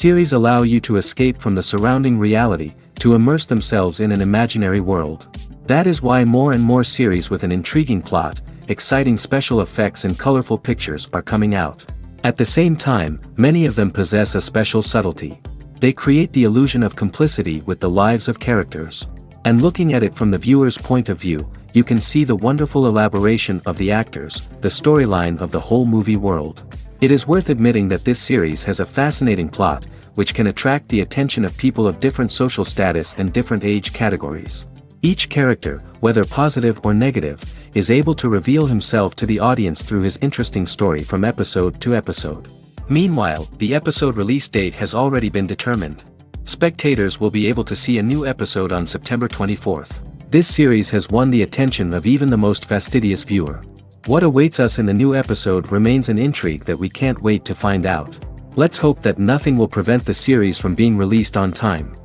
Series allow you to escape from the surrounding reality, to immerse themselves in an imaginary world. That is why more and more series with an intriguing plot, exciting special effects and colorful pictures are coming out. At the same time, many of them possess a special subtlety. They create the illusion of complicity with the lives of characters. And looking at it from the viewer's point of view, you can see the wonderful elaboration of the actors, the storyline of the whole movie world. It is worth admitting that this series has a fascinating plot, which can attract the attention of people of different social status and different age categories. Each character, whether positive or negative, is able to reveal himself to the audience through his interesting story from episode to episode. Meanwhile, the episode release date has already been determined. Spectators will be able to see a new episode on September 24th. This series has won the attention of even the most fastidious viewer. What awaits us in the new episode remains an intrigue that we can't wait to find out. Let's hope that nothing will prevent the series from being released on time.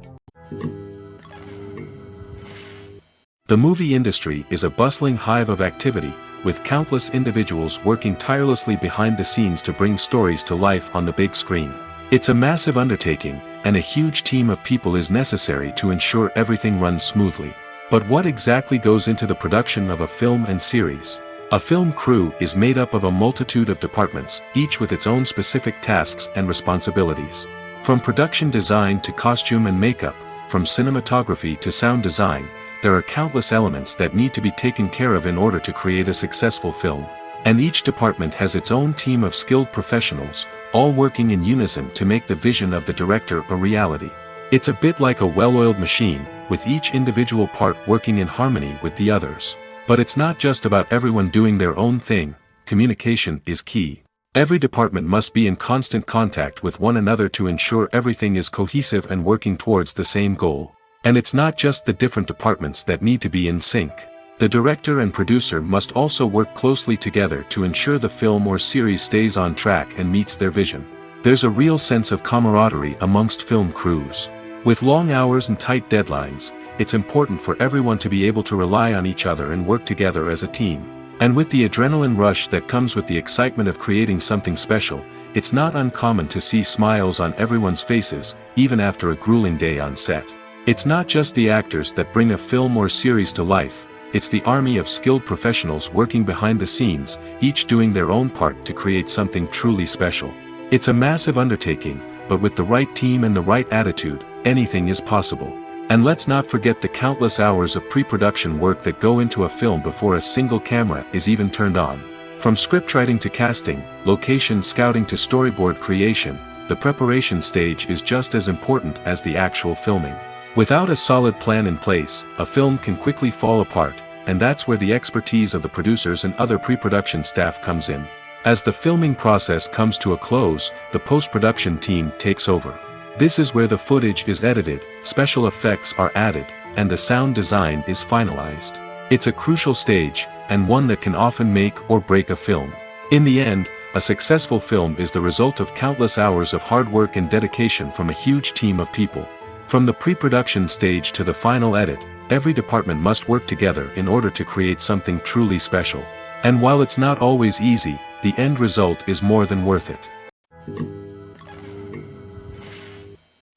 The movie industry is a bustling hive of activity, with countless individuals working tirelessly behind the scenes to bring stories to life on the big screen. It's a massive undertaking, and a huge team of people is necessary to ensure everything runs smoothly. But what exactly goes into the production of a film and series? A film crew is made up of a multitude of departments, each with its own specific tasks and responsibilities. From production design to costume and makeup, from cinematography to sound design, there are countless elements that need to be taken care of in order to create a successful film. And each department has its own team of skilled professionals, all working in unison to make the vision of the director a reality. It's a bit like a well-oiled machine, with each individual part working in harmony with the others. But it's not just about everyone doing their own thing. Communication is key. Every department must be in constant contact with one another to ensure everything is cohesive and working towards the same goal. And it's not just the different departments that need to be in sync. The director and producer must also work closely together to ensure the film or series stays on track and meets their vision. There's a real sense of camaraderie amongst film crews. With long hours and tight deadlines, it's important for everyone to be able to rely on each other and work together as a team. And with the adrenaline rush that comes with the excitement of creating something special, it's not uncommon to see smiles on everyone's faces, even after a grueling day on set. It's not just the actors that bring a film or series to life, it's the army of skilled professionals working behind the scenes, each doing their own part to create something truly special. It's a massive undertaking, but with the right team and the right attitude, anything is possible. And let's not forget the countless hours of pre-production work that go into a film before a single camera is even turned on. From scriptwriting to casting, location scouting to storyboard creation, the preparation stage is just as important as the actual filming. Without a solid plan in place, a film can quickly fall apart, and that's where the expertise of the producers and other pre-production staff comes in. As the filming process comes to a close, the post-production team takes over. This is where the footage is edited, special effects are added, and the sound design is finalized. It's a crucial stage, and one that can often make or break a film. In the end, a successful film is the result of countless hours of hard work and dedication from a huge team of people. From the pre-production stage to the final edit, every department must work together in order to create something truly special. And while it's not always easy, the end result is more than worth it.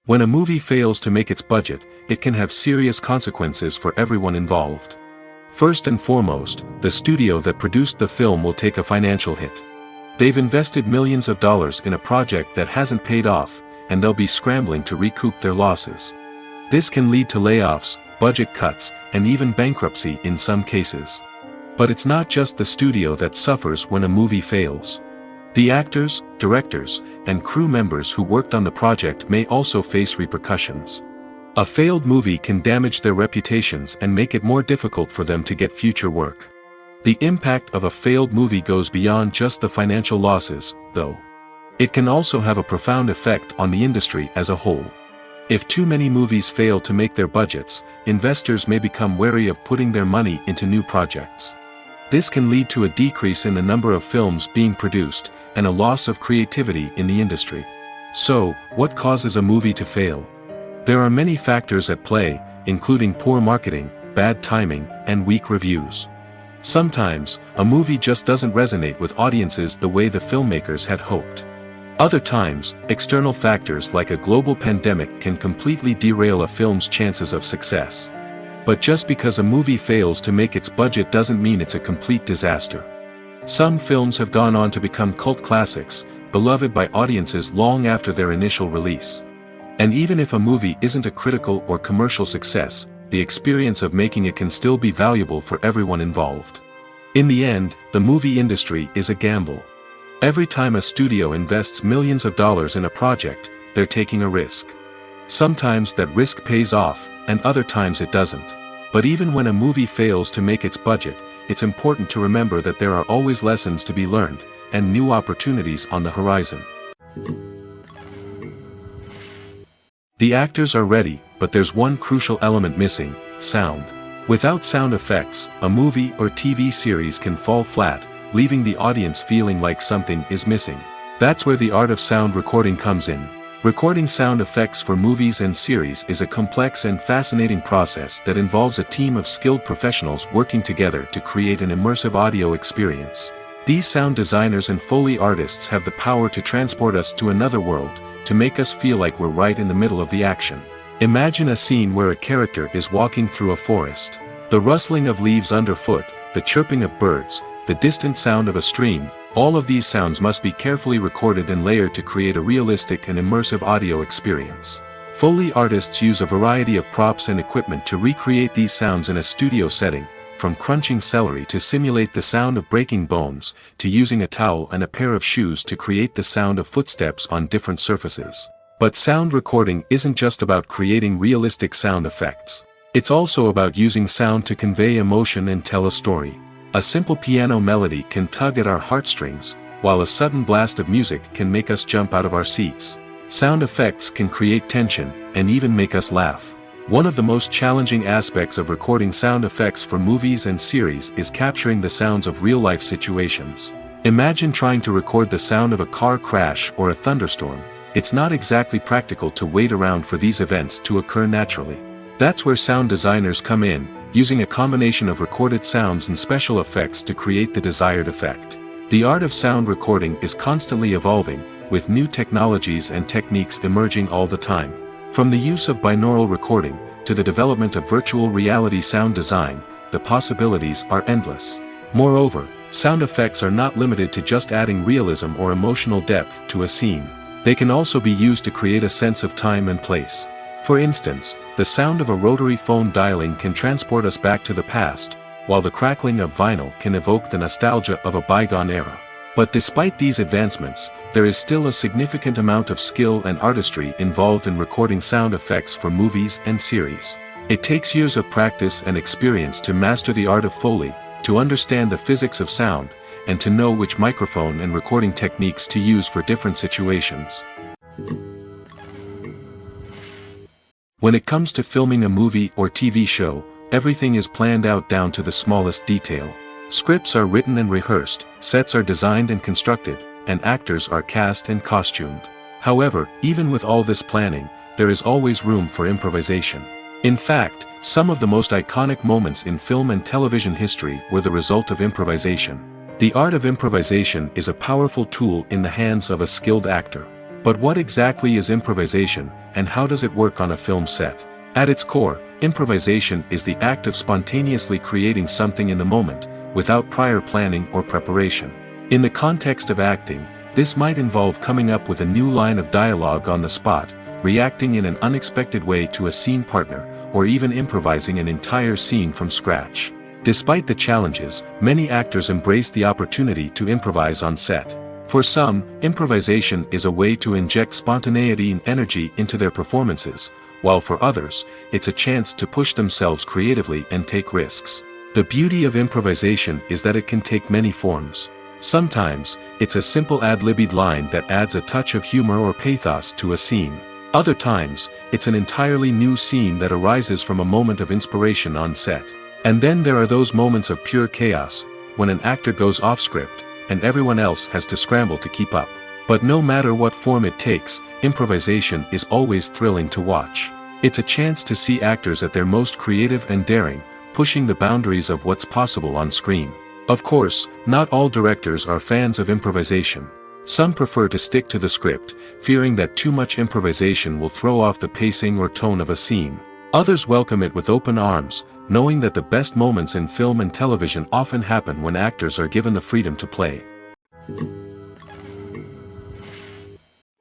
When a movie fails to make its budget, it can have serious consequences for everyone involved. First and foremost, the studio that produced the film will take a financial hit. They've invested millions of dollars in a project that hasn't paid off, and they'll be scrambling to recoup their losses. This can lead to layoffs, budget cuts, and even bankruptcy in some cases. But it's not just the studio that suffers when a movie fails. The actors, directors, and crew members who worked on the project may also face repercussions. A failed movie can damage their reputations and make it more difficult for them to get future work. The impact of a failed movie goes beyond just the financial losses, though. It can also have a profound effect on the industry as a whole. If too many movies fail to make their budgets, investors may become wary of putting their money into new projects. This can lead to a decrease in the number of films being produced, and a loss of creativity in the industry. So, what causes a movie to fail? There are many factors at play, including poor marketing, bad timing, and weak reviews. Sometimes, a movie just doesn't resonate with audiences the way the filmmakers had hoped. Other times, external factors like a global pandemic can completely derail a film's chances of success. But just because a movie fails to make its budget doesn't mean it's a complete disaster. Some films have gone on to become cult classics, beloved by audiences long after their initial release. And even if a movie isn't a critical or commercial success, the experience of making it can still be valuable for everyone involved. In the end, the movie industry is a gamble. Every time a studio invests millions of dollars in a project, they're taking a risk. Sometimes that risk pays off, and other times it doesn't. But even when a movie fails to make its budget, it's important to remember that there are always lessons to be learned, and new opportunities on the horizon. The actors are ready, but there's one crucial element missing: sound. Without sound effects, a movie or TV series can fall flat, leaving the audience feeling like something is missing. That's where the art of sound recording comes in. Recording sound effects for movies and series is a complex and fascinating process that involves a team of skilled professionals working together to create an immersive audio experience. These sound designers and Foley artists have the power to transport us to another world, to make us feel like we're right in the middle of the action. Imagine a scene where a character is walking through a forest. The rustling of leaves underfoot, the chirping of birds, the distant sound of a stream, all of these sounds must be carefully recorded and layered to create a realistic and immersive audio experience. Foley artists use a variety of props and equipment to recreate these sounds in a studio setting, from crunching celery to simulate the sound of breaking bones, to using a towel and a pair of shoes to create the sound of footsteps on different surfaces. But sound recording isn't just about creating realistic sound effects. It's also about using sound to convey emotion and tell a story. A simple piano melody can tug at our heartstrings, while a sudden blast of music can make us jump out of our seats. Sound effects can create tension, and even make us laugh. One of the most challenging aspects of recording sound effects for movies and series is capturing the sounds of real-life situations. Imagine trying to record the sound of a car crash or a thunderstorm. It's not exactly practical to wait around for these events to occur naturally. That's where sound designers come in, using a combination of recorded sounds and special effects to create the desired effect. The art of sound recording is constantly evolving, with new technologies and techniques emerging all the time. From the use of binaural recording, to the development of virtual reality sound design, the possibilities are endless. Moreover, sound effects are not limited to just adding realism or emotional depth to a scene. They can also be used to create a sense of time and place. For instance, the sound of a rotary phone dialing can transport us back to the past, while the crackling of vinyl can evoke the nostalgia of a bygone era. But despite these advancements, there is still a significant amount of skill and artistry involved in recording sound effects for movies and series. It takes years of practice and experience to master the art of Foley, to understand the physics of sound, and to know which microphone and recording techniques to use for different situations. When it comes to filming a movie or TV show, everything is planned out down to the smallest detail. Scripts are written and rehearsed, sets are designed and constructed, and actors are cast and costumed. However, even with all this planning, there is always room for improvisation. In fact, some of the most iconic moments in film and television history were the result of improvisation. The art of improvisation is a powerful tool in the hands of a skilled actor. But what exactly is improvisation, and how does it work on a film set? At its core, improvisation is the act of spontaneously creating something in the moment, without prior planning or preparation. In the context of acting, This might involve coming up with a new line of dialogue on the spot, reacting in an unexpected way to a scene partner, or even improvising an entire scene from scratch. Despite the challenges, many actors embrace the opportunity to improvise on set. For some, improvisation is a way to inject spontaneity and energy into their performances, while for others, it's a chance to push themselves creatively and take risks. The beauty of improvisation is that it can take many forms. Sometimes, it's a simple ad-libbed line that adds a touch of humor or pathos to a scene. Other times, it's an entirely new scene that arises from a moment of inspiration on set. And then there are those moments of pure chaos, when an actor goes off script, and everyone else has to scramble to keep up. But no matter what form it takes, improvisation is always thrilling to watch. It's a chance to see actors at their most creative and daring, pushing the boundaries of what's possible on screen. Of course, not all directors are fans of improvisation. Some prefer to stick to the script, fearing that too much improvisation will throw off the pacing or tone of a scene. Others welcome it with open arms, knowing that the best moments in film and television often happen when actors are given the freedom to play.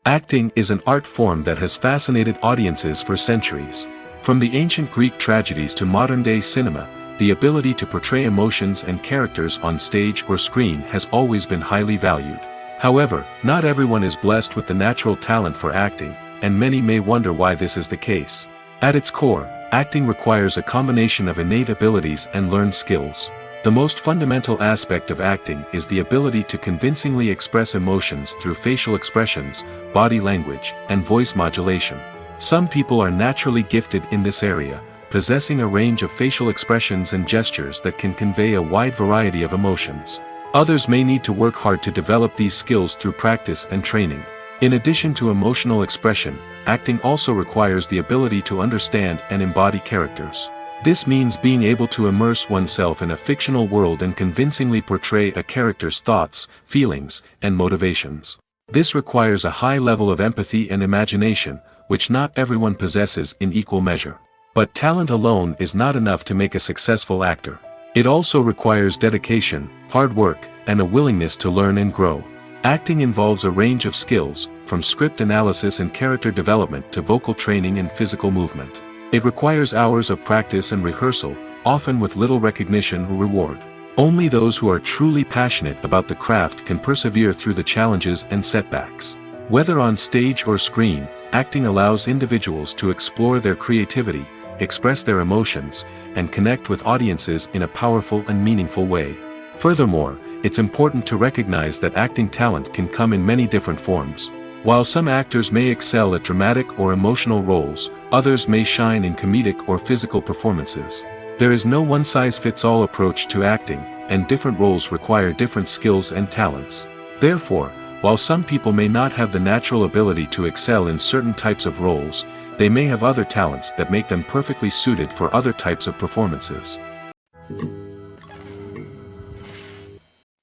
Acting is an art form that has fascinated audiences for centuries. From the ancient Greek tragedies to modern-day cinema, the ability to portray emotions and characters on stage or screen has always been highly valued. However, not everyone is blessed with the natural talent for acting, and many may wonder why this is the case. At its core, acting requires a combination of innate abilities and learned skills. The most fundamental aspect of acting is the ability to convincingly express emotions through facial expressions, body language, and voice modulation. Some people are naturally gifted in this area, possessing a range of facial expressions and gestures that can convey a wide variety of emotions. Others may need to work hard to develop these skills through practice and training. In addition to emotional expression, acting also requires the ability to understand and embody characters. This means being able to immerse oneself in a fictional world and convincingly portray a character's thoughts, feelings, and motivations. This requires a high level of empathy and imagination, which not everyone possesses in equal measure. But talent alone is not enough to make a successful actor. It also requires dedication, hard work, and a willingness to learn and grow. Acting involves a range of skills, from script analysis and character development to vocal training and physical movement. It requires hours of practice and rehearsal, often with little recognition or reward. Only those who are truly passionate about the craft can persevere through the challenges and setbacks. Whether on stage or screen, acting allows individuals to explore their creativity, express their emotions, and connect with audiences in a powerful and meaningful way. Furthermore, it's important to recognize that acting talent can come in many different forms. While some actors may excel at dramatic or emotional roles, others may shine in comedic or physical performances. There is no one-size-fits-all approach to acting, and different roles require different skills and talents. Therefore, while some people may not have the natural ability to excel in certain types of roles, they may have other talents that make them perfectly suited for other types of performances.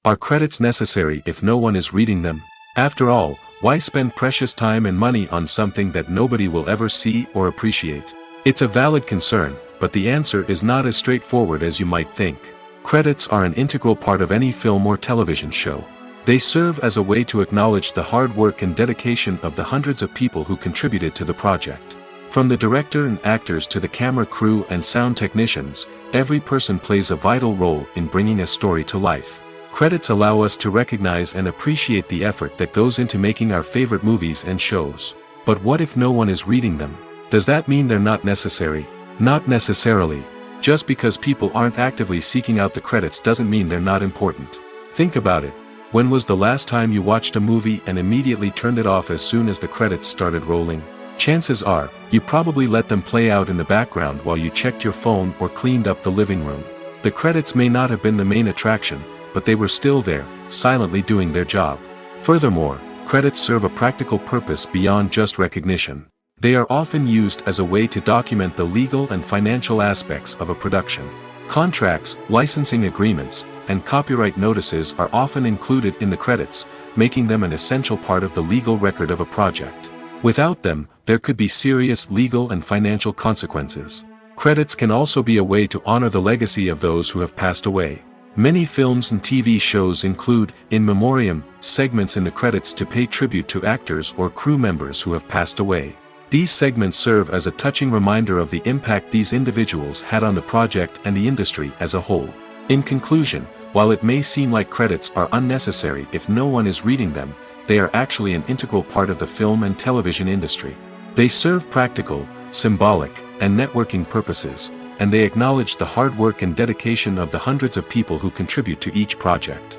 Are credits necessary if no one is reading them? After all, why spend precious time and money on something that nobody will ever see or appreciate? It's a valid concern, but the answer is not as straightforward as you might think. Credits are an integral part of any film or television show. They serve as a way to acknowledge the hard work and dedication of the hundreds of people who contributed to the project. From the director and actors to the camera crew and sound technicians, every person plays a vital role in bringing a story to life. Credits allow us to recognize and appreciate the effort that goes into making our favorite movies and shows. But what if no one is reading them? Does that mean they're not necessary? Not necessarily. Just because people aren't actively seeking out the credits doesn't mean they're not important. Think about it. When was the last time you watched a movie and immediately turned it off as soon as the credits started rolling? Chances are, you probably let them play out in the background while you checked your phone or cleaned up the living room. The credits may not have been the main attraction, but they were still there, silently doing their job. Furthermore, credits serve a practical purpose beyond just recognition. They are often used as a way to document the legal and financial aspects of a production. Contracts, licensing agreements, and copyright notices are often included in the credits, making them an essential part of the legal record of a project. Without them, there could be serious legal and financial consequences. Credits can also be a way to honor the legacy of those who have passed away. Many films and TV shows include in memoriam segments in the credits to pay tribute to actors or crew members who have passed away. These segments serve as a touching reminder of the impact these individuals had on the project and the industry as a whole. In conclusion, while it may seem like credits are unnecessary if no one is reading them, they are actually an integral part of the film and television industry. They serve practical, symbolic, and networking purposes, and they acknowledge the hard work and dedication of the hundreds of people who contribute to each project.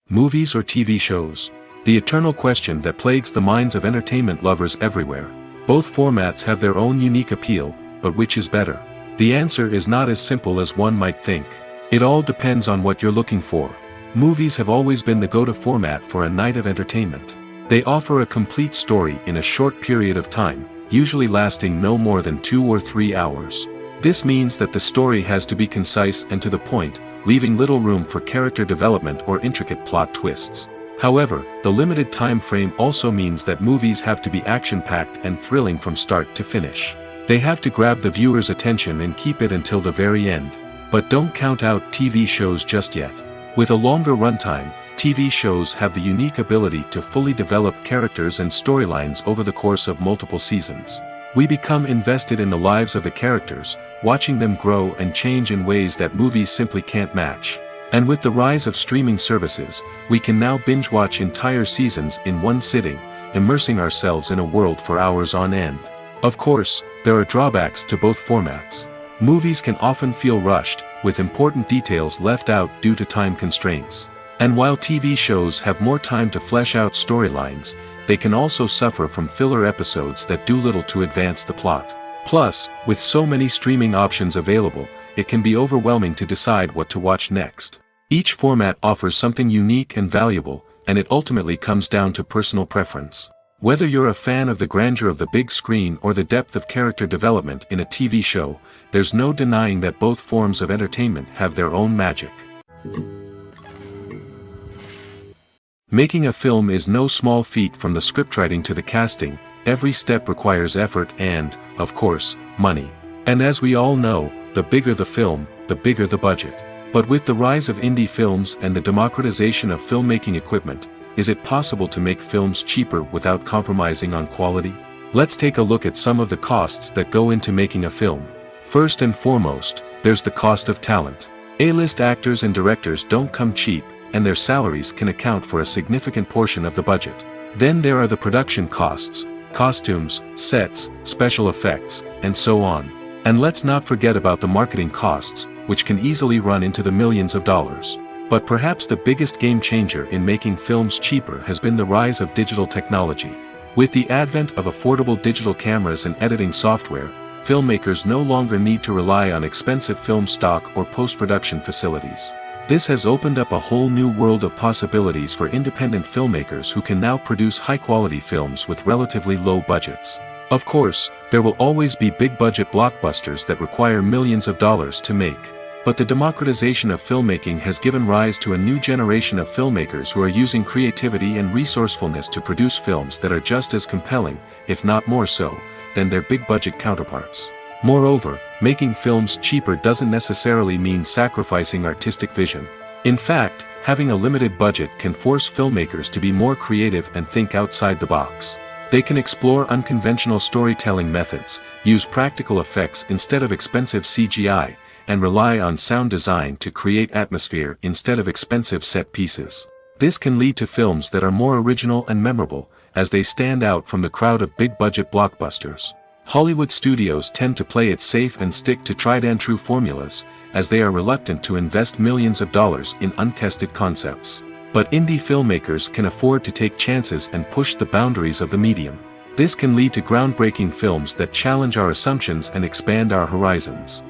Movies or TV shows? The eternal question that plagues the minds of entertainment lovers everywhere. Both formats have their own unique appeal, but which is better? The answer is not as simple as one might think. It all depends on what you're looking for. Movies have always been the go-to format for a night of entertainment. They offer a complete story in a short period of time, usually lasting no more than 2 or 3 hours. This means that the story has to be concise and to the point, leaving little room for character development or intricate plot twists. However, the limited time frame also means that movies have to be action-packed and thrilling from start to finish. They have to grab the viewer's attention and keep it until the very end. But don't count out TV shows just yet. With a longer runtime, TV shows have the unique ability to fully develop characters and storylines over the course of multiple seasons. We become invested in the lives of the characters, watching them grow and change in ways that movies simply can't match. And with the rise of streaming services, we can now binge-watch entire seasons in one sitting, immersing ourselves in a world for hours on end. Of course, there are drawbacks to both formats. Movies can often feel rushed, with important details left out due to time constraints. And while TV shows have more time to flesh out storylines, they can also suffer from filler episodes that do little to advance the plot. Plus, with so many streaming options available, it can be overwhelming to decide what to watch next. Each format offers something unique and valuable, and it ultimately comes down to personal preference. Whether you're a fan of the grandeur of the big screen or the depth of character development in a TV show, there's no denying that both forms of entertainment have their own magic. Making a film is no small feat. From the scriptwriting to the casting, every step requires effort and, of course, money. And as we all know, the bigger the film, the bigger the budget. But with the rise of indie films and the democratization of filmmaking equipment, is it possible to make films cheaper without compromising on quality? Let's take a look at some of the costs that go into making a film. First and foremost, there's the cost of talent. A-list actors and directors don't come cheap, and their salaries can account for a significant portion of the budget. Then there are the production costs, costumes, sets, special effects, and so on. And let's not forget about the marketing costs, which can easily run into the millions of dollars. But perhaps the biggest game changer in making films cheaper has been the rise of digital technology. With the advent of affordable digital cameras and editing software, filmmakers no longer need to rely on expensive film stock or post-production facilities. This has opened up a whole new world of possibilities for independent filmmakers who can now produce high-quality films with relatively low budgets. Of course, there will always be big-budget blockbusters that require millions of dollars to make. But the democratization of filmmaking has given rise to a new generation of filmmakers who are using creativity and resourcefulness to produce films that are just as compelling, if not more so, than their big-budget counterparts. Moreover, making films cheaper doesn't necessarily mean sacrificing artistic vision. In fact, having a limited budget can force filmmakers to be more creative and think outside the box. They can explore unconventional storytelling methods, use practical effects instead of expensive CGI, and rely on sound design to create atmosphere instead of expensive set pieces. This can lead to films that are more original and memorable, as they stand out from the crowd of big-budget blockbusters. Hollywood studios tend to play it safe and stick to tried-and-true formulas, as they are reluctant to invest millions of dollars in untested concepts. But indie filmmakers can afford to take chances and push the boundaries of the medium. This can lead to groundbreaking films that challenge our assumptions and expand our horizons.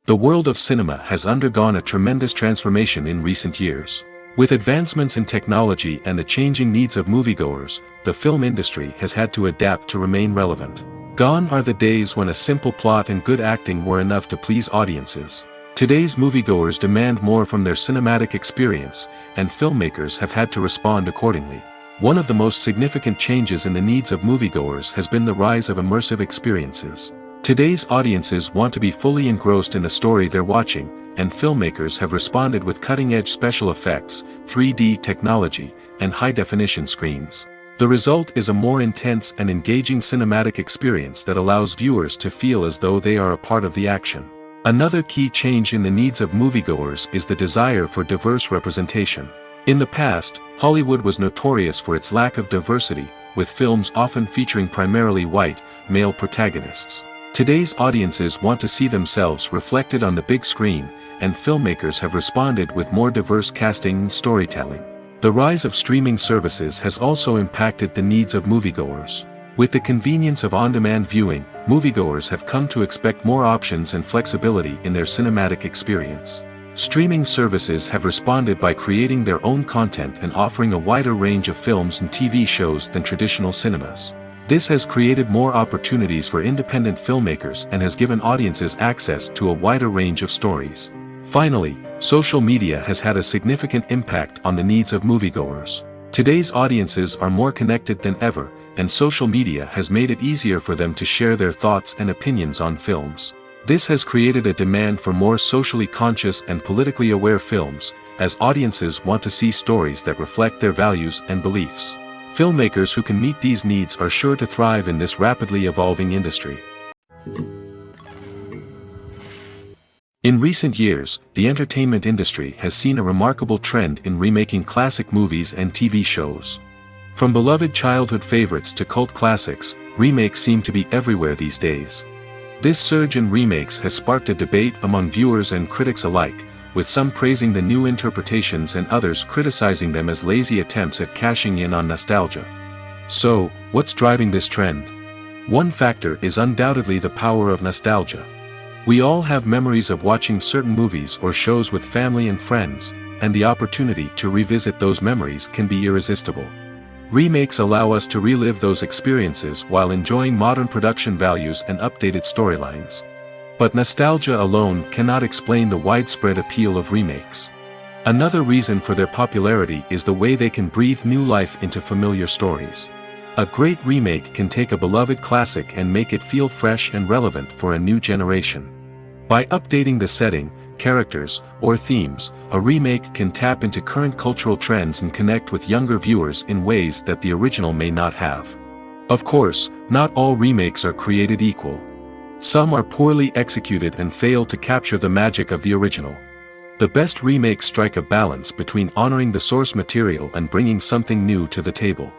The world of cinema has undergone a tremendous transformation in recent years. With advancements in technology and the changing needs of moviegoers, the film industry has had to adapt to remain relevant. Gone are the days when a simple plot and good acting were enough to please audiences. Today's moviegoers demand more from their cinematic experience, and filmmakers have had to respond accordingly. One of the most significant changes in the needs of moviegoers has been the rise of immersive experiences. Today's audiences want to be fully engrossed in the story they're watching, and filmmakers have responded with cutting-edge special effects, 3D technology, and high-definition screens. The result is a more intense and engaging cinematic experience that allows viewers to feel as though they are a part of the action. Another key change in the needs of moviegoers is the desire for diverse representation. In the past, Hollywood was notorious for its lack of diversity, with films often featuring primarily white, male protagonists. Today's audiences want to see themselves reflected on the big screen, and filmmakers have responded with more diverse casting and storytelling. The rise of streaming services has also impacted the needs of moviegoers. With the convenience of on-demand viewing, moviegoers have come to expect more options and flexibility in their cinematic experience. Streaming services have responded by creating their own content and offering a wider range of films and TV shows than traditional cinemas. This has created more opportunities for independent filmmakers and has given audiences access to a wider range of stories. Finally, social media has had a significant impact on the needs of moviegoers. Today's audiences are more connected than ever, and social media has made it easier for them to share their thoughts and opinions on films. This has created a demand for more socially conscious and politically aware films, as audiences want to see stories that reflect their values and beliefs. Filmmakers who can meet these needs are sure to thrive in this rapidly evolving industry. In recent years, the entertainment industry has seen a remarkable trend in remaking classic movies and TV shows. From beloved childhood favorites to cult classics, remakes seem to be everywhere these days. This surge in remakes has sparked a debate among viewers and critics alike, with some praising the new interpretations and others criticizing them as lazy attempts at cashing in on nostalgia. So, what's driving this trend? One factor is undoubtedly the power of nostalgia. We all have memories of watching certain movies or shows with family and friends, and the opportunity to revisit those memories can be irresistible. Remakes allow us to relive those experiences while enjoying modern production values and updated storylines. But nostalgia alone cannot explain the widespread appeal of remakes. Another reason for their popularity is the way they can breathe new life into familiar stories. A great remake can take a beloved classic and make it feel fresh and relevant for a new generation. By updating the setting, characters, or themes, a remake can tap into current cultural trends and connect with younger viewers in ways that the original may not have. Of course, not all remakes are created equal. Some are poorly executed and fail to capture the magic of the original. The best remakes strike a balance between honoring the source material and bringing something new to the table.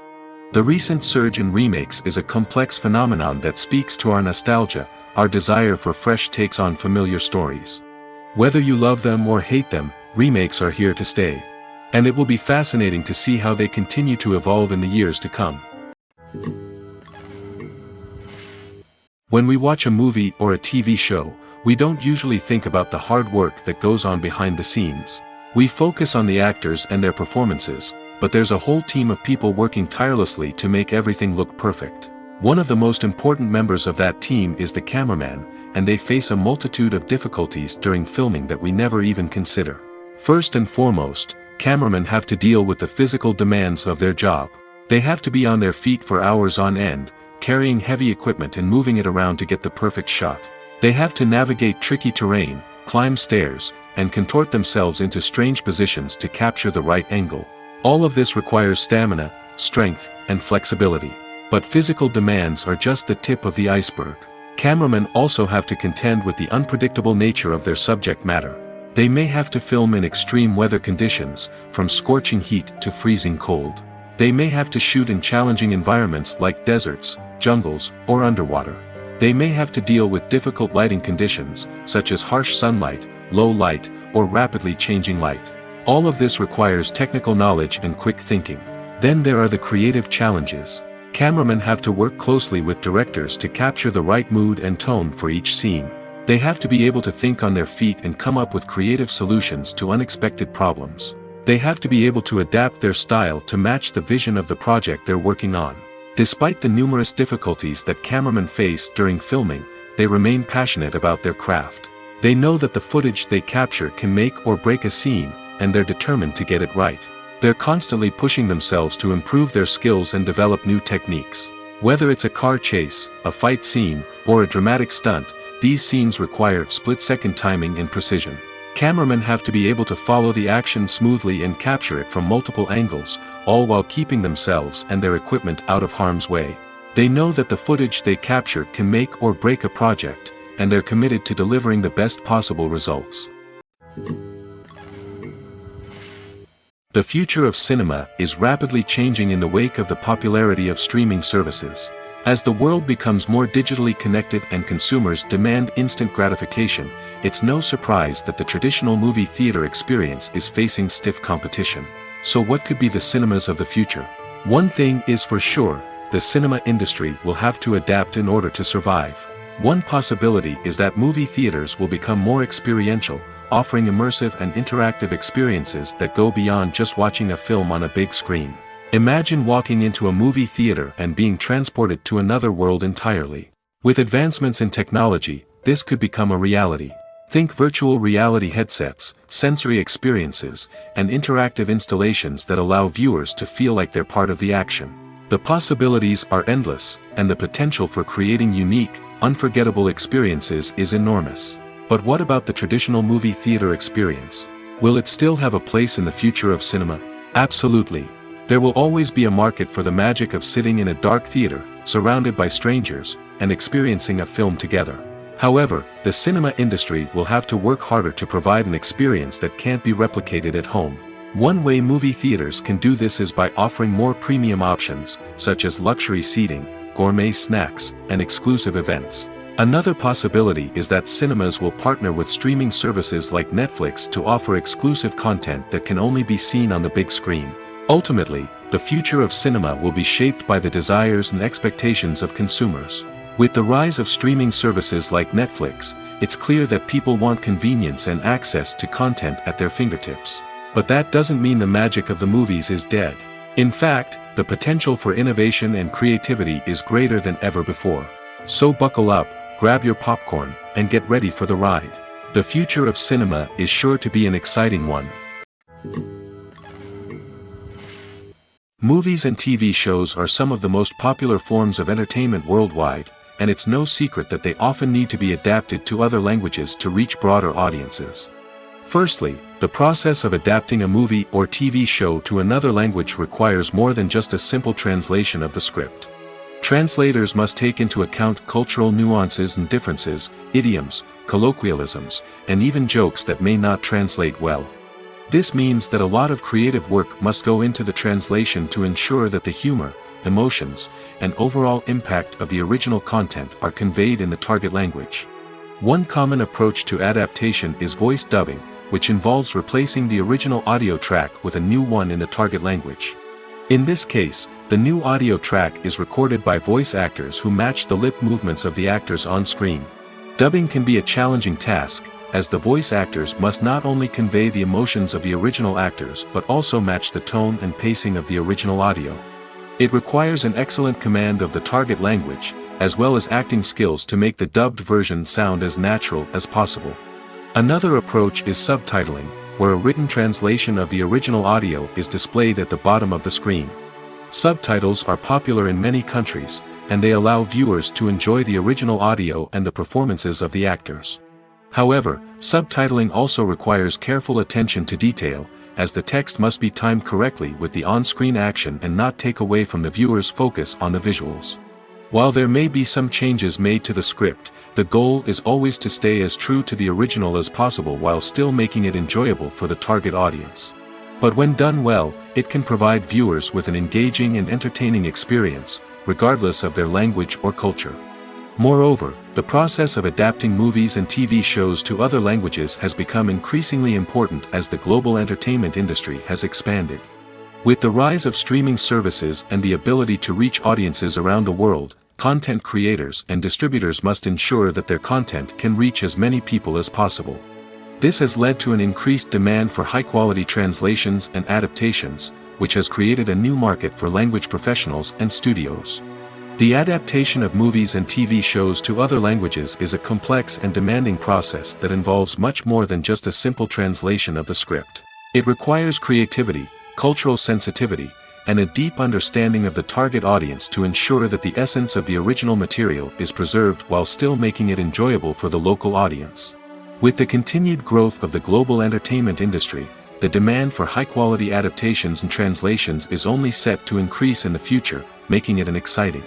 The recent surge in remakes is a complex phenomenon that speaks to our nostalgia, our desire for fresh takes on familiar stories. Whether you love them or hate them, remakes are here to stay. And it will be fascinating to see how they continue to evolve in the years to come. When we watch a movie or a TV show, we don't usually think about the hard work that goes on behind the scenes. We focus on the actors and their performances, but there's a whole team of people working tirelessly to make everything look perfect. One of the most important members of that team is the cameraman, and they face a multitude of difficulties during filming that we never even consider. First and foremost, cameramen have to deal with the physical demands of their job. They have to be on their feet for hours on end, carrying heavy equipment and moving it around to get the perfect shot. They have to navigate tricky terrain, climb stairs, and contort themselves into strange positions to capture the right angle. All of this requires stamina, strength, and flexibility. But physical demands are just the tip of the iceberg. Cameramen also have to contend with the unpredictable nature of their subject matter. They may have to film in extreme weather conditions, from scorching heat to freezing cold. They may have to shoot in challenging environments like deserts, jungles, or underwater. They may have to deal with difficult lighting conditions, such as harsh sunlight, low light, or rapidly changing light. All of this requires technical knowledge and quick thinking. Then there are the creative challenges. Cameramen have to work closely with directors to capture the right mood and tone for each scene. They have to be able to think on their feet and come up with creative solutions to unexpected problems. They have to be able to adapt their style to match the vision of the project they're working on. Despite the numerous difficulties that cameramen face during filming, they remain passionate about their craft. They know that the footage they capture can make or break a scene, and they're determined to get it right. They're constantly pushing themselves to improve their skills and develop new techniques. Whether it's a car chase, a fight scene, or a dramatic stunt, these scenes require split-second timing and precision. Cameramen have to be able to follow the action smoothly and capture it from multiple angles, all while keeping themselves and their equipment out of harm's way. They know that the footage they capture can make or break a project, and they're committed to delivering the best possible results. The future of cinema is rapidly changing in the wake of the popularity of streaming services. As the world becomes more digitally connected and consumers demand instant gratification, it's no surprise that the traditional movie theater experience is facing stiff competition. So what could be the cinemas of the future? One thing is for sure, the cinema industry will have to adapt in order to survive. One possibility is that movie theaters will become more experiential, offering immersive and interactive experiences that go beyond just watching a film on a big screen. Imagine walking into a movie theater and being transported to another world entirely. With advancements in technology, this could become a reality. Think virtual reality headsets, sensory experiences, and interactive installations that allow viewers to feel like they're part of the action. The possibilities are endless, and the potential for creating unique, unforgettable experiences is enormous. But what about the traditional movie theater experience? Will it still have a place in the future of cinema? Absolutely. There will always be a market for the magic of sitting in a dark theater, surrounded by strangers, and experiencing a film together. However, the cinema industry will have to work harder to provide an experience that can't be replicated at home. One way movie theaters can do this is by offering more premium options, such as luxury seating, gourmet snacks, and exclusive events. Another possibility is that cinemas will partner with streaming services like Netflix to offer exclusive content that can only be seen on the big screen. Ultimately, the future of cinema will be shaped by the desires and expectations of consumers. With the rise of streaming services like Netflix, it's clear that people want convenience and access to content at their fingertips. But that doesn't mean the magic of the movies is dead. In fact, the potential for innovation and creativity is greater than ever before. So buckle up, grab your popcorn, and get ready for the ride. The future of cinema is sure to be an exciting one. Movies and TV shows are some of the most popular forms of entertainment worldwide, and it's no secret that they often need to be adapted to other languages to reach broader audiences. Firstly, the process of adapting a movie or TV show to another language requires more than just a simple translation of the script. Translators must take into account cultural nuances and differences, idioms, colloquialisms, and even jokes that may not translate well. This means that a lot of creative work must go into the translation to ensure that the humor, emotions, and overall impact of the original content are conveyed in the target language. One common approach to adaptation is voice dubbing, which involves replacing the original audio track with a new one in the target language. In this case, the new audio track is recorded by voice actors who match the lip movements of the actors on screen. Dubbing can be a challenging task, as the voice actors must not only convey the emotions of the original actors but also match the tone and pacing of the original audio. It requires an excellent command of the target language, as well as acting skills to make the dubbed version sound as natural as possible. Another approach is subtitling, where a written translation of the original audio is displayed at the bottom of the screen. Subtitles are popular in many countries, and they allow viewers to enjoy the original audio and the performances of the actors. However, subtitling also requires careful attention to detail, as the text must be timed correctly with the on-screen action and not take away from the viewer's focus on the visuals. While there may be some changes made to the script, the goal is always to stay as true to the original as possible while still making it enjoyable for the target audience. But when done well, it can provide viewers with an engaging and entertaining experience, regardless of their language or culture. Moreover, the process of adapting movies and TV shows to other languages has become increasingly important as the global entertainment industry has expanded. With the rise of streaming services and the ability to reach audiences around the world, content creators and distributors must ensure that their content can reach as many people as possible. This has led to an increased demand for high-quality translations and adaptations, which has created a new market for language professionals and studios. The adaptation of movies and TV shows to other languages is a complex and demanding process that involves much more than just a simple translation of the script. It requires creativity, cultural sensitivity, and a deep understanding of the target audience to ensure that the essence of the original material is preserved while still making it enjoyable for the local audience. With the continued growth of the global entertainment industry, the demand for high-quality adaptations and translations is only set to increase in the future, making it an exciting.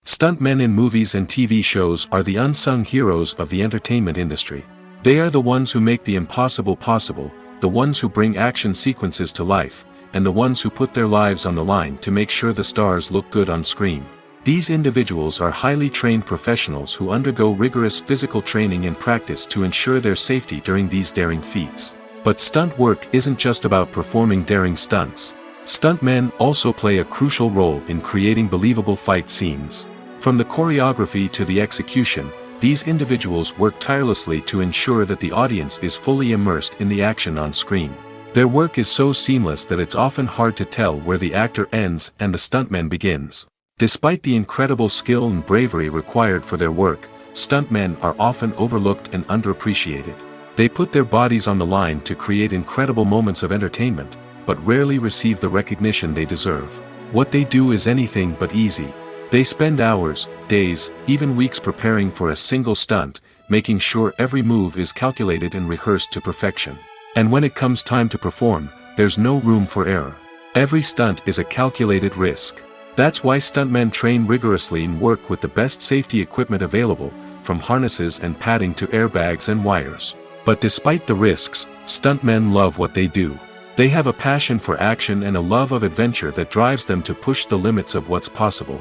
Stuntmen in movies and TV shows are the unsung heroes of the entertainment industry. They are the ones who make the impossible possible, the ones who bring action sequences to life, and the ones who put their lives on the line to make sure the stars look good on screen. These individuals are highly trained professionals who undergo rigorous physical training and practice to ensure their safety during these daring feats. But stunt work isn't just about performing daring stunts. Stuntmen also play a crucial role in creating believable fight scenes. From the choreography to the execution, these individuals work tirelessly to ensure that the audience is fully immersed in the action on screen. Their work is so seamless that it's often hard to tell where the actor ends and the stuntman begins. Despite the incredible skill and bravery required for their work, stuntmen are often overlooked and underappreciated. They put their bodies on the line to create incredible moments of entertainment, but rarely receive the recognition they deserve. What they do is anything but easy. They spend hours, days, even weeks preparing for a single stunt, making sure every move is calculated and rehearsed to perfection. And when it comes time to perform, there's no room for error. Every stunt is a calculated risk. That's why stuntmen train rigorously and work with the best safety equipment available, from harnesses and padding to airbags and wires. But despite the risks, stuntmen love what they do. They have a passion for action and a love of adventure that drives them to push the limits of what's possible.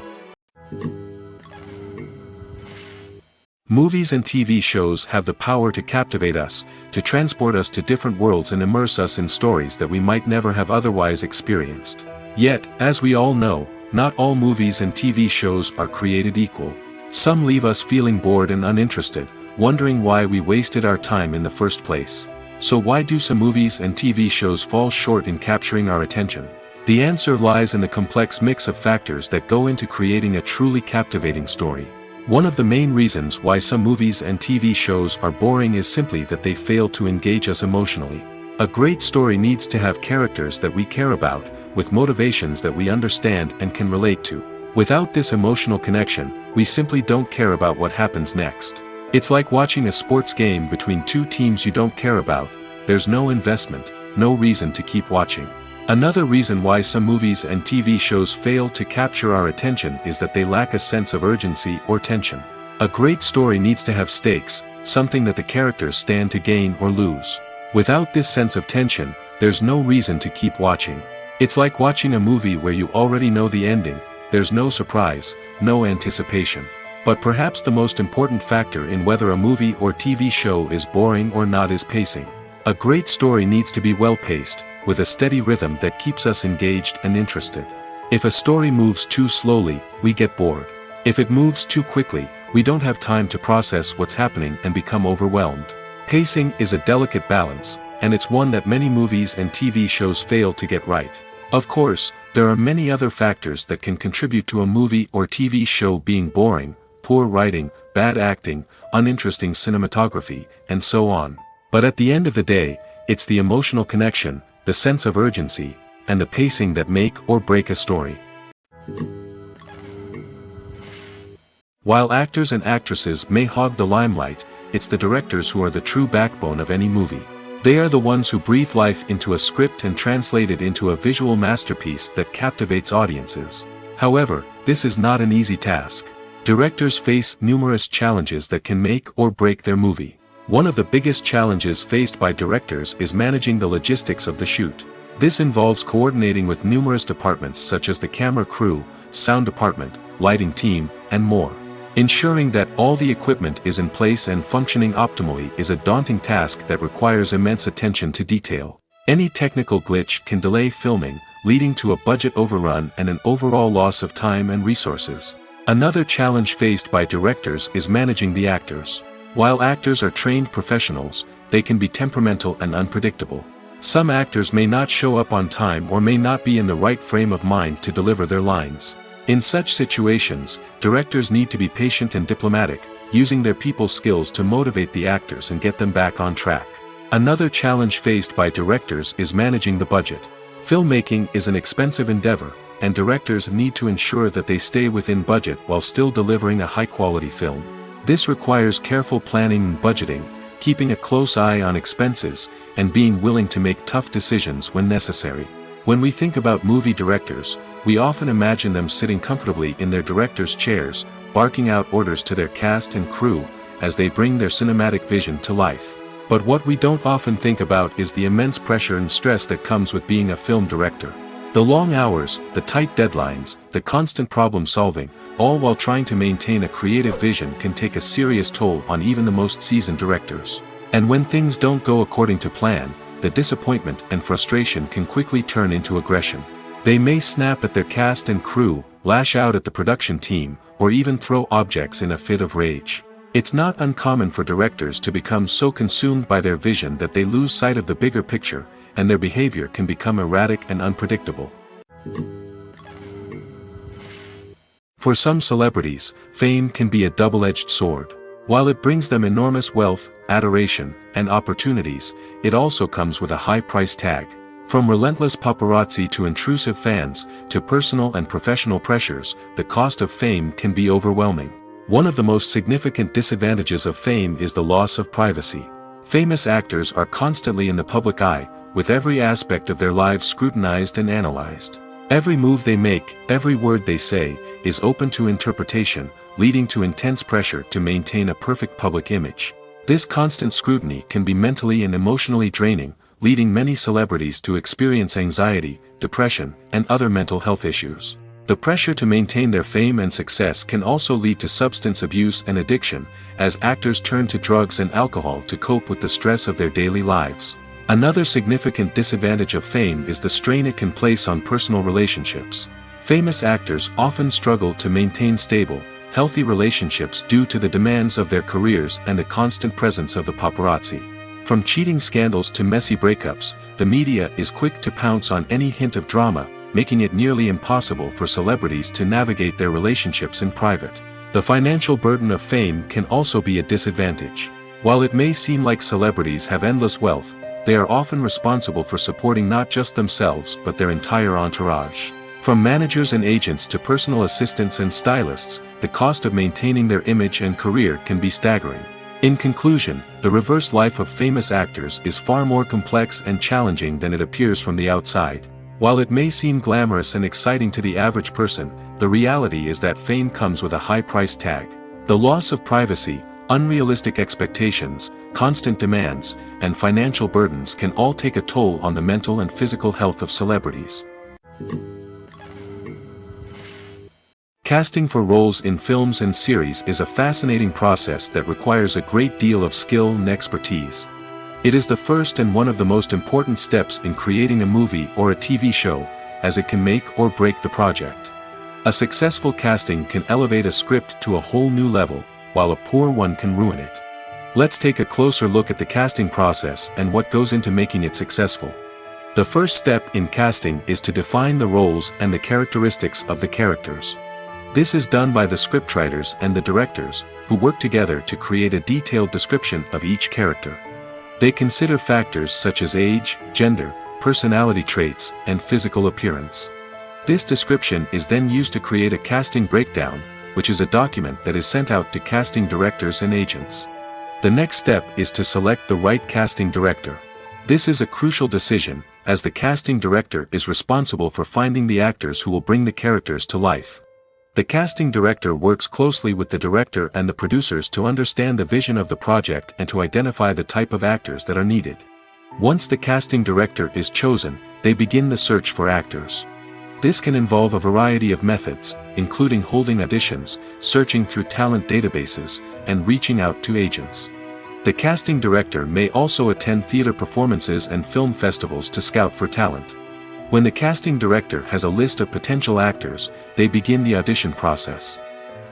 Movies and TV shows have the power to captivate us, to transport us to different worlds and immerse us in stories that we might never have otherwise experienced. Yet, as we all know, not all movies and TV shows are created equal. Some leave us feeling bored and uninterested, wondering why we wasted our time in the first place. So why do some movies and TV shows fall short in capturing our attention? The answer lies in the complex mix of factors that go into creating a truly captivating story. One of the main reasons why some movies and TV shows are boring is simply that they fail to engage us emotionally. A great story needs to have characters that we care about, with motivations that we understand and can relate to. Without this emotional connection, we simply don't care about what happens next. It's like watching a sports game between two teams you don't care about. There's no investment, no reason to keep watching. Another reason why some movies and TV shows fail to capture our attention is that they lack a sense of urgency or tension. A great story needs to have stakes, something that the characters stand to gain or lose. Without this sense of tension, there's no reason to keep watching. It's like watching a movie where you already know the ending. There's no surprise, no anticipation. But perhaps the most important factor in whether a movie or TV show is boring or not is pacing. A great story needs to be well-paced, with a steady rhythm that keeps us engaged and interested. If a story moves too slowly, we get bored. If it moves too quickly, we don't have time to process what's happening and become overwhelmed. Pacing is a delicate balance, and it's one that many movies and TV shows fail to get right. Of course, there are many other factors that can contribute to a movie or TV show being boring: poor writing, bad acting, uninteresting cinematography, and so on. But at the end of the day, it's the emotional connection, the sense of urgency, and the pacing that make or break a story. While actors and actresses may hog the limelight, it's the directors who are the true backbone of any movie. They are the ones who breathe life into a script and translate it into a visual masterpiece that captivates audiences. However, this is not an easy task. Directors face numerous challenges that can make or break their movie. One of the biggest challenges faced by directors is managing the logistics of the shoot. This involves coordinating with numerous departments such as the camera crew, sound department, lighting team, and more. Ensuring that all the equipment is in place and functioning optimally is a daunting task that requires immense attention to detail. Any technical glitch can delay filming, leading to a budget overrun and an overall loss of time and resources. Another challenge faced by directors is managing the actors. While actors are trained professionals, they can be temperamental and unpredictable. Some actors may not show up on time or may not be in the right frame of mind to deliver their lines. In such situations, directors need to be patient and diplomatic, using their people skills to motivate the actors and get them back on track. Another challenge faced by directors is managing the budget. Filmmaking is an expensive endeavor, and directors need to ensure that they stay within budget while still delivering a high-quality film. This requires careful planning and budgeting, keeping a close eye on expenses, and being willing to make tough decisions when necessary. When we think about movie directors, we often imagine them sitting comfortably in their director's chairs, barking out orders to their cast and crew, as they bring their cinematic vision to life. But what we don't often think about is the immense pressure and stress that comes with being a film director. The long hours, the tight deadlines, the constant problem solving, all while trying to maintain a creative vision can take a serious toll on even the most seasoned directors. And when things don't go according to plan, the disappointment and frustration can quickly turn into aggression. They may snap at their cast and crew, lash out at the production team, or even throw objects in a fit of rage. It's not uncommon for directors to become so consumed by their vision that they lose sight of the bigger picture, and their behavior can become erratic and unpredictable. For some celebrities, fame can be a double-edged sword. While it brings them enormous wealth, adoration, and opportunities, it also comes with a high price tag. From relentless paparazzi to intrusive fans, to personal and professional pressures, the cost of fame can be overwhelming. One of the most significant disadvantages of fame is the loss of privacy. Famous actors are constantly in the public eye, with every aspect of their lives scrutinized and analyzed. Every move they make, every word they say, is open to interpretation, leading to intense pressure to maintain a perfect public image. This constant scrutiny can be mentally and emotionally draining, leading many celebrities to experience anxiety, depression, and other mental health issues. The pressure to maintain their fame and success can also lead to substance abuse and addiction, as actors turn to drugs and alcohol to cope with the stress of their daily lives. Another significant disadvantage of fame is the strain it can place on personal relationships. Famous actors often struggle to maintain stable, healthy relationships due to the demands of their careers and the constant presence of the paparazzi. From cheating scandals to messy breakups, the media is quick to pounce on any hint of drama, making it nearly impossible for celebrities to navigate their relationships in private. The financial burden of fame can also be a disadvantage. While it may seem like celebrities have endless wealth, they are often responsible for supporting not just themselves but their entire entourage. From managers and agents to personal assistants and stylists, the cost of maintaining their image and career can be staggering. In conclusion, the reverse life of famous actors is far more complex and challenging than it appears from the outside. While it may seem glamorous and exciting to the average person, the reality is that fame comes with a high price tag. The loss of privacy, unrealistic expectations, constant demands, and financial burdens can all take a toll on the mental and physical health of celebrities. Casting for roles in films and series is a fascinating process that requires a great deal of skill and expertise. It is the first and one of the most important steps in creating a movie or a TV show, as it can make or break the project. A successful casting can elevate a script to a whole new level, while a poor one can ruin it. Let's take a closer look at the casting process and what goes into making it successful. The first step in casting is to define the roles and the characteristics of the characters. This is done by the scriptwriters and the directors, who work together to create a detailed description of each character. They consider factors such as age, gender, personality traits, and physical appearance. This description is then used to create a casting breakdown, which is a document that is sent out to casting directors and agents. The next step is to select the right casting director. This is a crucial decision, as the casting director is responsible for finding the actors who will bring the characters to life. The casting director works closely with the director and the producers to understand the vision of the project and to identify the type of actors that are needed. Once the casting director is chosen, they begin the search for actors. This can involve a variety of methods, including holding auditions, searching through talent databases, and reaching out to agents. The casting director may also attend theater performances and film festivals to scout for talent. When the casting director has a list of potential actors, they begin the audition process.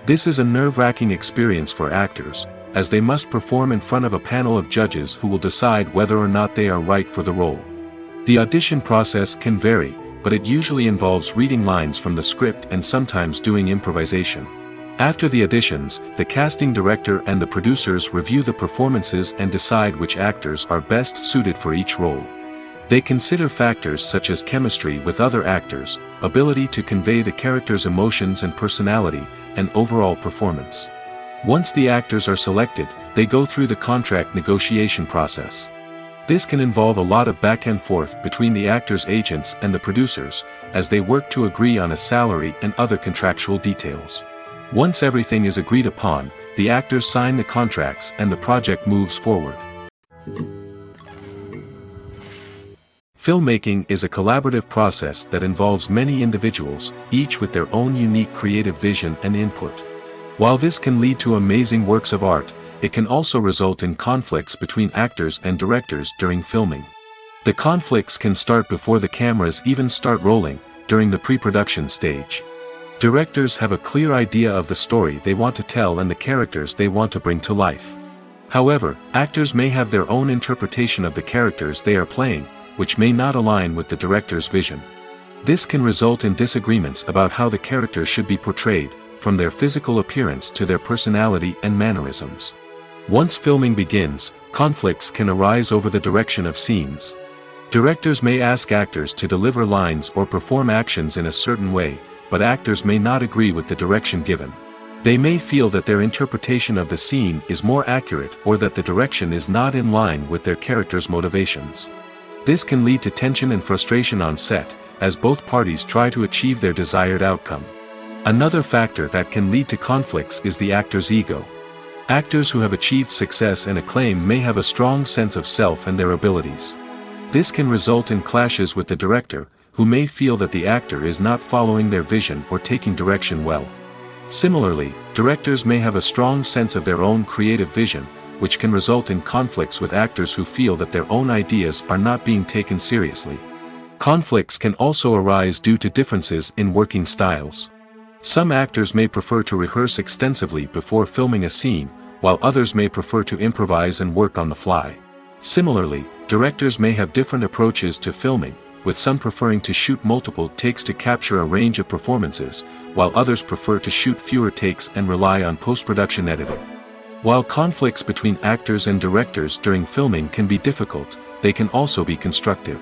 This is a nerve-wracking experience for actors, as they must perform in front of a panel of judges who will decide whether or not they are right for the role. The audition process can vary, but it usually involves reading lines from the script and sometimes doing improvisation. After the auditions, the casting director and the producers review the performances and decide which actors are best suited for each role. They consider factors such as chemistry with other actors, ability to convey the character's emotions and personality, and overall performance. Once the actors are selected, they go through the contract negotiation process. This can involve a lot of back and forth between the actors' agents and the producers, as they work to agree on a salary and other contractual details. Once everything is agreed upon, the actors sign the contracts and the project moves forward. Filmmaking is a collaborative process that involves many individuals, each with their own unique creative vision and input. While this can lead to amazing works of art, it can also result in conflicts between actors and directors during filming. The conflicts can start before the cameras even start rolling, during the pre-production stage. Directors have a clear idea of the story they want to tell and the characters they want to bring to life. However, actors may have their own interpretation of the characters they are playing, which may not align with the director's vision. This can result in disagreements about how the characters should be portrayed, from their physical appearance to their personality and mannerisms. Once filming begins, conflicts can arise over the direction of scenes. Directors may ask actors to deliver lines or perform actions in a certain way, but actors may not agree with the direction given. They may feel that their interpretation of the scene is more accurate or that the direction is not in line with their character's motivations. This can lead to tension and frustration on set, as both parties try to achieve their desired outcome. Another factor that can lead to conflicts is the actor's ego. Actors who have achieved success and acclaim may have a strong sense of self and their abilities. This can result in clashes with the director, who may feel that the actor is not following their vision or taking direction well. Similarly, directors may have a strong sense of their own creative vision, which can result in conflicts with actors who feel that their own ideas are not being taken seriously. Conflicts can also arise due to differences in working styles. Some actors may prefer to rehearse extensively before filming a scene, while others may prefer to improvise and work on the fly. Similarly, directors may have different approaches to filming, with some preferring to shoot multiple takes to capture a range of performances, while others prefer to shoot fewer takes and rely on post-production editing. While conflicts between actors and directors during filming can be difficult, they can also be constructive.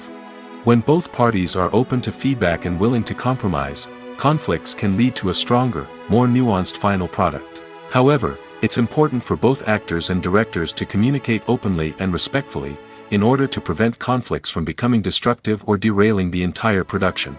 When both parties are open to feedback and willing to compromise, conflicts can lead to a stronger, more nuanced final product. However, it's important for both actors and directors to communicate openly and respectfully, in order to prevent conflicts from becoming destructive or derailing the entire production.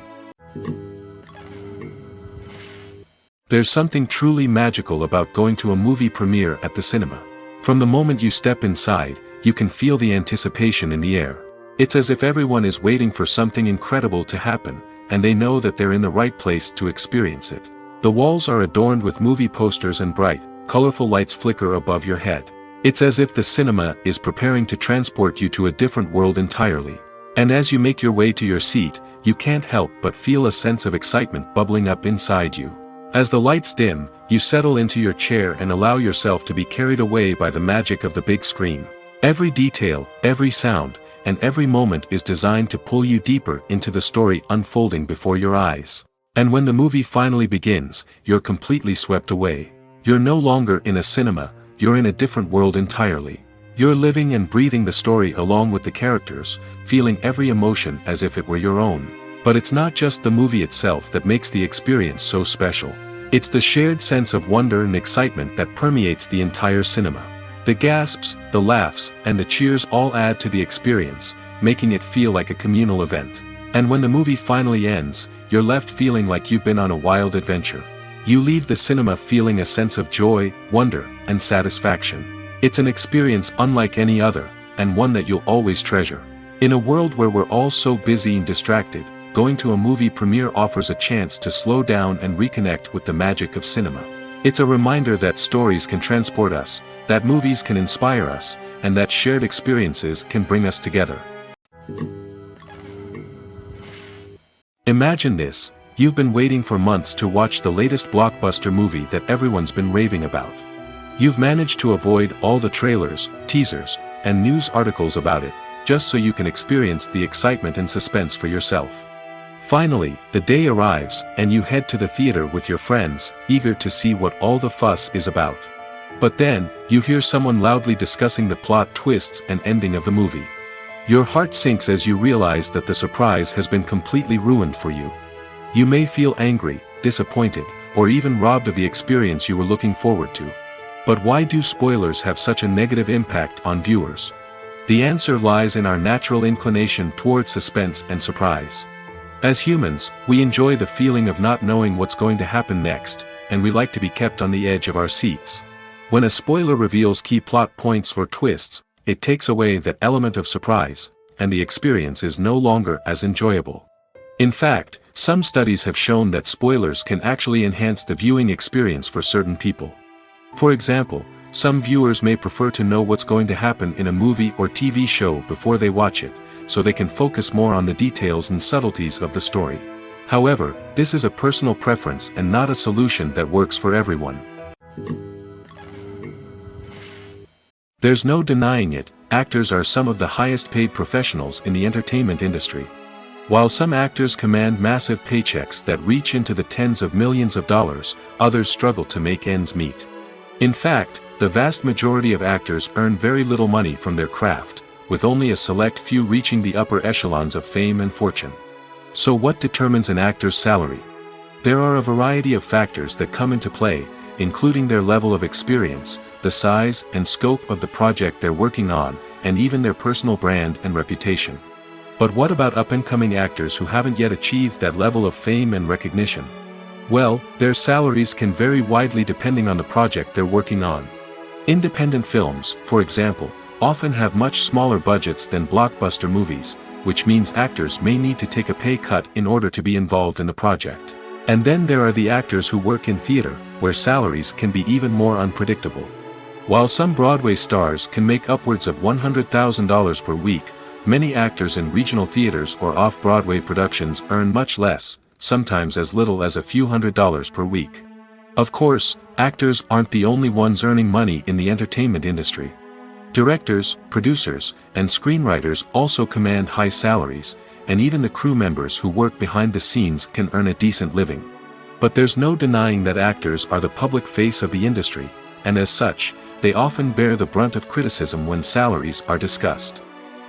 There's something truly magical about going to a movie premiere at the cinema. From the moment you step inside, you can feel the anticipation in the air. It's as if everyone is waiting for something incredible to happen, and they know that they're in the right place to experience it. The walls are adorned with movie posters and bright, colorful lights flicker above your head. It's as if the cinema is preparing to transport you to a different world entirely. And as you make your way to your seat, you can't help but feel a sense of excitement bubbling up inside you. As the lights dim, you settle into your chair and allow yourself to be carried away by the magic of the big screen. Every detail, every sound, and every moment is designed to pull you deeper into the story unfolding before your eyes. And when the movie finally begins, you're completely swept away. You're no longer in a cinema, you're in a different world entirely. You're living and breathing the story along with the characters, feeling every emotion as if it were your own. But it's not just the movie itself that makes the experience so special. It's the shared sense of wonder and excitement that permeates the entire cinema. The gasps, the laughs, and the cheers all add to the experience, making it feel like a communal event. And when the movie finally ends, you're left feeling like you've been on a wild adventure. You leave the cinema feeling a sense of joy, wonder, and satisfaction. It's an experience unlike any other, and one that you'll always treasure. In a world where we're all so busy and distracted, going to a movie premiere offers a chance to slow down and reconnect with the magic of cinema. It's a reminder that stories can transport us, that movies can inspire us, and that shared experiences can bring us together. Imagine this. You've been waiting for months to watch the latest blockbuster movie that everyone's been raving about. You've managed to avoid all the trailers, teasers, and news articles about it, just so you can experience the excitement and suspense for yourself. Finally, the day arrives, and you head to the theater with your friends, eager to see what all the fuss is about. But then, you hear someone loudly discussing the plot twists and ending of the movie. Your heart sinks as you realize that the surprise has been completely ruined for you. You may feel angry, disappointed, or even robbed of the experience you were looking forward to. But why do spoilers have such a negative impact on viewers? The answer lies in our natural inclination toward suspense and surprise. As humans, we enjoy the feeling of not knowing what's going to happen next, and we like to be kept on the edge of our seats. When a spoiler reveals key plot points or twists, it takes away that element of surprise, and the experience is no longer as enjoyable. In fact, some studies have shown that spoilers can actually enhance the viewing experience for certain people. For example, some viewers may prefer to know what's going to happen in a movie or TV show before they watch it, so they can focus more on the details and subtleties of the story. However, this is a personal preference and not a solution that works for everyone. There's no denying it, actors are some of the highest paid professionals in the entertainment industry. While some actors command massive paychecks that reach into the tens of millions of dollars, others struggle to make ends meet. In fact, the vast majority of actors earn very little money from their craft, with only a select few reaching the upper echelons of fame and fortune. So what determines an actor's salary? There are a variety of factors that come into play, including their level of experience, the size and scope of the project they're working on, and even their personal brand and reputation. But what about up-and-coming actors who haven't yet achieved that level of fame and recognition? Well, their salaries can vary widely depending on the project they're working on. Independent films, for example, often have much smaller budgets than blockbuster movies, which means actors may need to take a pay cut in order to be involved in the project. And then there are the actors who work in theater, where salaries can be even more unpredictable. While some Broadway stars can make upwards of $100,000 per week, many actors in regional theaters or off-Broadway productions earn much less, sometimes as little as a few $100s per week. Of course, actors aren't the only ones earning money in the entertainment industry. Directors, producers, and screenwriters also command high salaries, and even the crew members who work behind the scenes can earn a decent living. But there's no denying that actors are the public face of the industry, and as such, they often bear the brunt of criticism when salaries are discussed.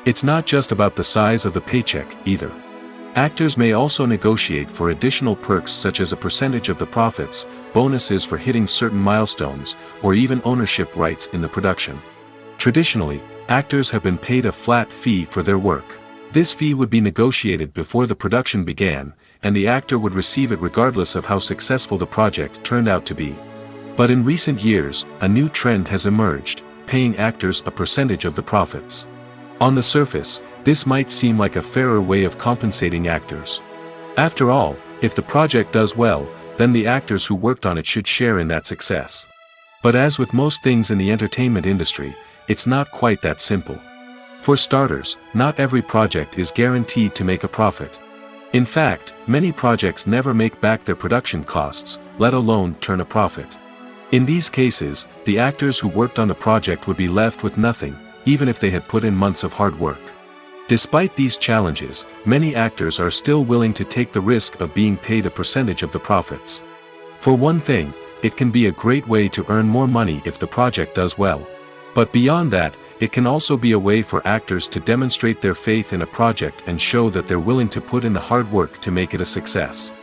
It's not just about the size of the paycheck, either. Actors may also negotiate for additional perks such as a percentage of the profits, bonuses for hitting certain milestones, or even ownership rights in the production. Traditionally, actors have been paid a flat fee for their work. This fee would be negotiated before the production began, and the actor would receive it regardless of how successful the project turned out to be. But in recent years, a new trend has emerged, paying actors a percentage of the profits. On the surface, this might seem like a fairer way of compensating actors. After all, if the project does well, then the actors who worked on it should share in that success. But as with most things in the entertainment industry, it's not quite that simple. For starters, not every project is guaranteed to make a profit. In fact, many projects never make back their production costs, let alone turn a profit. In these cases, the actors who worked on the project would be left with nothing, even if they had put in months of hard work. Despite these challenges, many actors are still willing to take the risk of being paid a percentage of the profits. For one thing, it can be a great way to earn more money if the project does well. But beyond that, it can also be a way for actors to demonstrate their faith in a project and show that they're willing to put in the hard work to make it a success.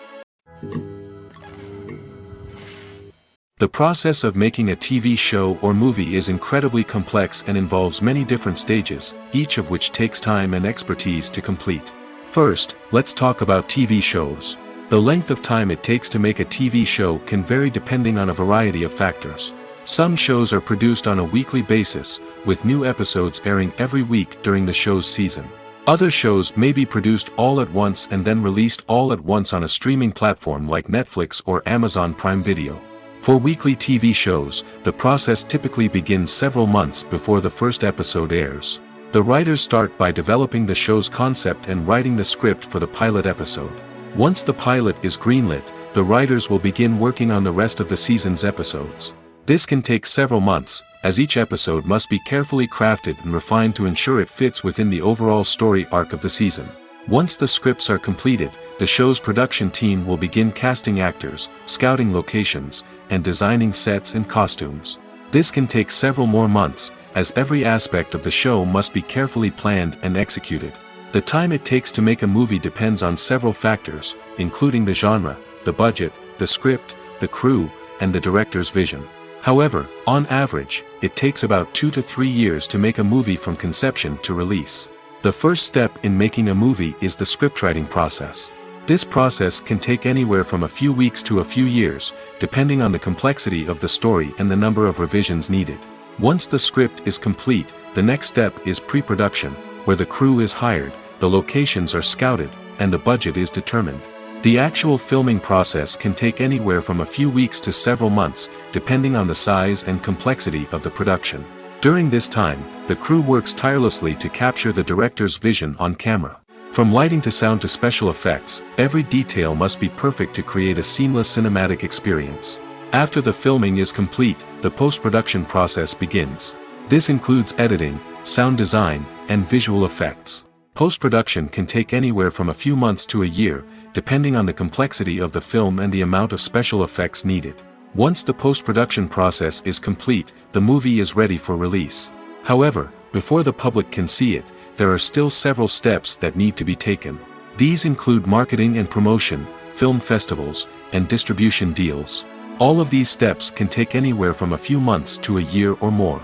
The process of making a TV show or movie is incredibly complex and involves many different stages, each of which takes time and expertise to complete. First, let's talk about TV shows. The length of time it takes to make a TV show can vary depending on a variety of factors. Some shows are produced on a weekly basis, with new episodes airing every week during the show's season. Other shows may be produced all at once and then released all at once on a streaming platform like Netflix or Amazon Prime Video. For weekly TV shows, the process typically begins several months before the first episode airs. The writers start by developing the show's concept and writing the script for the pilot episode. Once the pilot is greenlit, the writers will begin working on the rest of the season's episodes. This can take several months, as each episode must be carefully crafted and refined to ensure it fits within the overall story arc of the season. Once the scripts are completed, the the show's production team will begin casting actors, scouting locations, and designing sets and costumes. This can take several more months, as every aspect of the show must be carefully planned and executed. The time it takes to make a movie depends on several factors, including the genre, the budget, the script, the crew, and the director's vision. However, on average, it takes about 2 to 3 years to make a movie from conception to release. The first step in making a movie is the scriptwriting process. This process can take anywhere from a few weeks to a few years, depending on the complexity of the story and the number of revisions needed. Once the script is complete, the next step is pre-production, where the crew is hired, the locations are scouted, and the budget is determined. The actual filming process can take anywhere from a few weeks to several months, depending on the size and complexity of the production. During this time, the crew works tirelessly to capture the director's vision on camera. From lighting to sound to special effects, every detail must be perfect to create a seamless cinematic experience. After the filming is complete, the post-production process begins. This includes editing, sound design, and visual effects. Post-production can take anywhere from a few months to a year, depending on the complexity of the film and the amount of special effects needed. Once the post-production process is complete, the movie is ready for release. However, before the public can see it, there are still several steps that need to be taken. These include marketing and promotion, film festivals, and distribution deals. All of these steps can take anywhere from a few months to a year or more.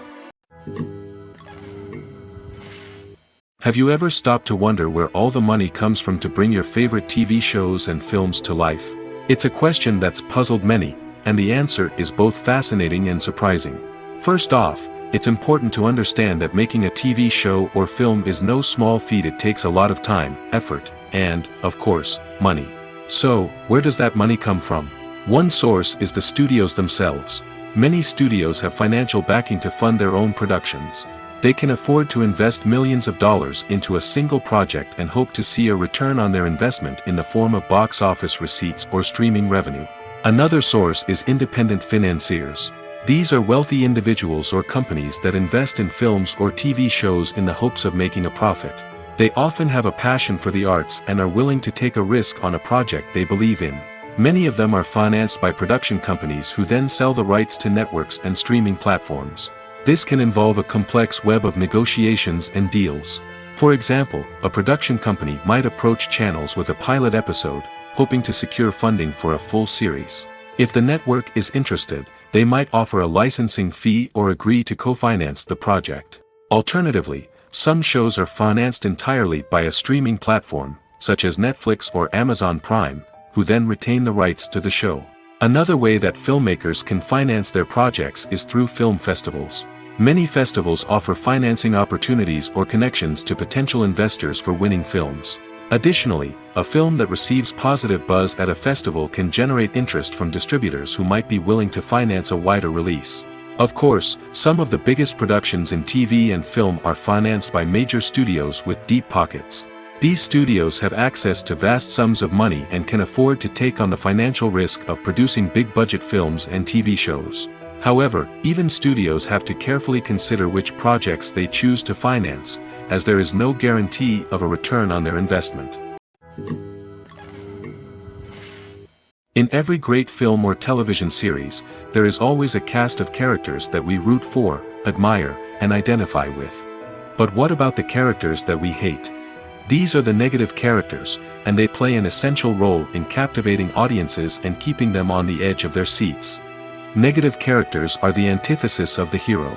Have you ever stopped to wonder where all the money comes from to bring your favorite TV shows and films to life? It's a question that's puzzled many, and the answer is both fascinating and surprising. First off, it's important to understand that making a TV show or film is no small feat. It takes a lot of time, effort, and, of course, money. So, where does that money come from? One source is the studios themselves. Many studios have financial backing to fund their own productions. They can afford to invest millions of dollars into a single project and hope to see a return on their investment in the form of box office receipts or streaming revenue. Another source is independent financiers. These are wealthy individuals or companies that invest in films or TV shows in the hopes of making a profit. They often have a passion for the arts and are willing to take a risk on a project they believe in. Many of them are financed by production companies who then sell the rights to networks and streaming platforms. This can involve a complex web of negotiations and deals. For example, a production company might approach channels with a pilot episode, hoping to secure funding for a full series. If the network is interested, they might offer a licensing fee or agree to co-finance the project. Alternatively, some shows are financed entirely by a streaming platform, such as Netflix or Amazon Prime, who then retain the rights to the show. Another way that filmmakers can finance their projects is through film festivals. Many festivals offer financing opportunities or connections to potential investors for winning films. Additionally, a film that receives positive buzz at a festival can generate interest from distributors who might be willing to finance a wider release. Of course, some of the biggest productions in TV and film are financed by major studios with deep pockets. These studios have access to vast sums of money and can afford to take on the financial risk of producing big-budget films and TV shows. However, even studios have to carefully consider which projects they choose to finance, as there is no guarantee of a return on their investment. In every great film or television series, there is always a cast of characters that we root for, admire, and identify with. But what about the characters that we hate? These are the negative characters, and they play an essential role in captivating audiences and keeping them on the edge of their seats. Negative characters are the antithesis of the hero.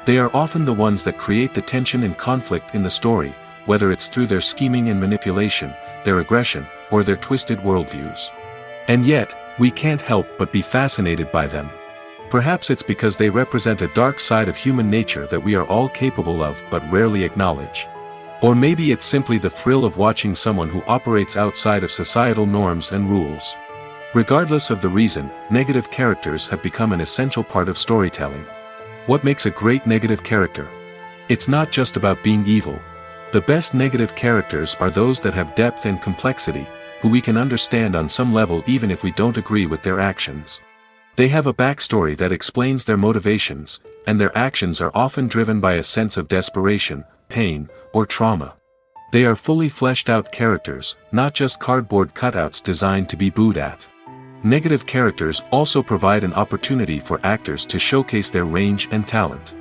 They are often the ones that create the tension and conflict in the story, whether it's through their scheming and manipulation, their aggression, or their twisted worldviews. And yet, we can't help but be fascinated by them. Perhaps it's because they represent a dark side of human nature that we are all capable of but rarely acknowledge. Or maybe it's simply the thrill of watching someone who operates outside of societal norms and rules. Regardless of the reason, negative characters have become an essential part of storytelling. What makes a great negative character? It's not just about being evil. The best negative characters are those that have depth and complexity, who we can understand on some level even if we don't agree with their actions. They have a backstory that explains their motivations, and their actions are often driven by a sense of desperation, pain, or trauma. They are fully fleshed out characters, not just cardboard cutouts designed to be booed at. Negative characters also provide an opportunity for actors to showcase their range and talent.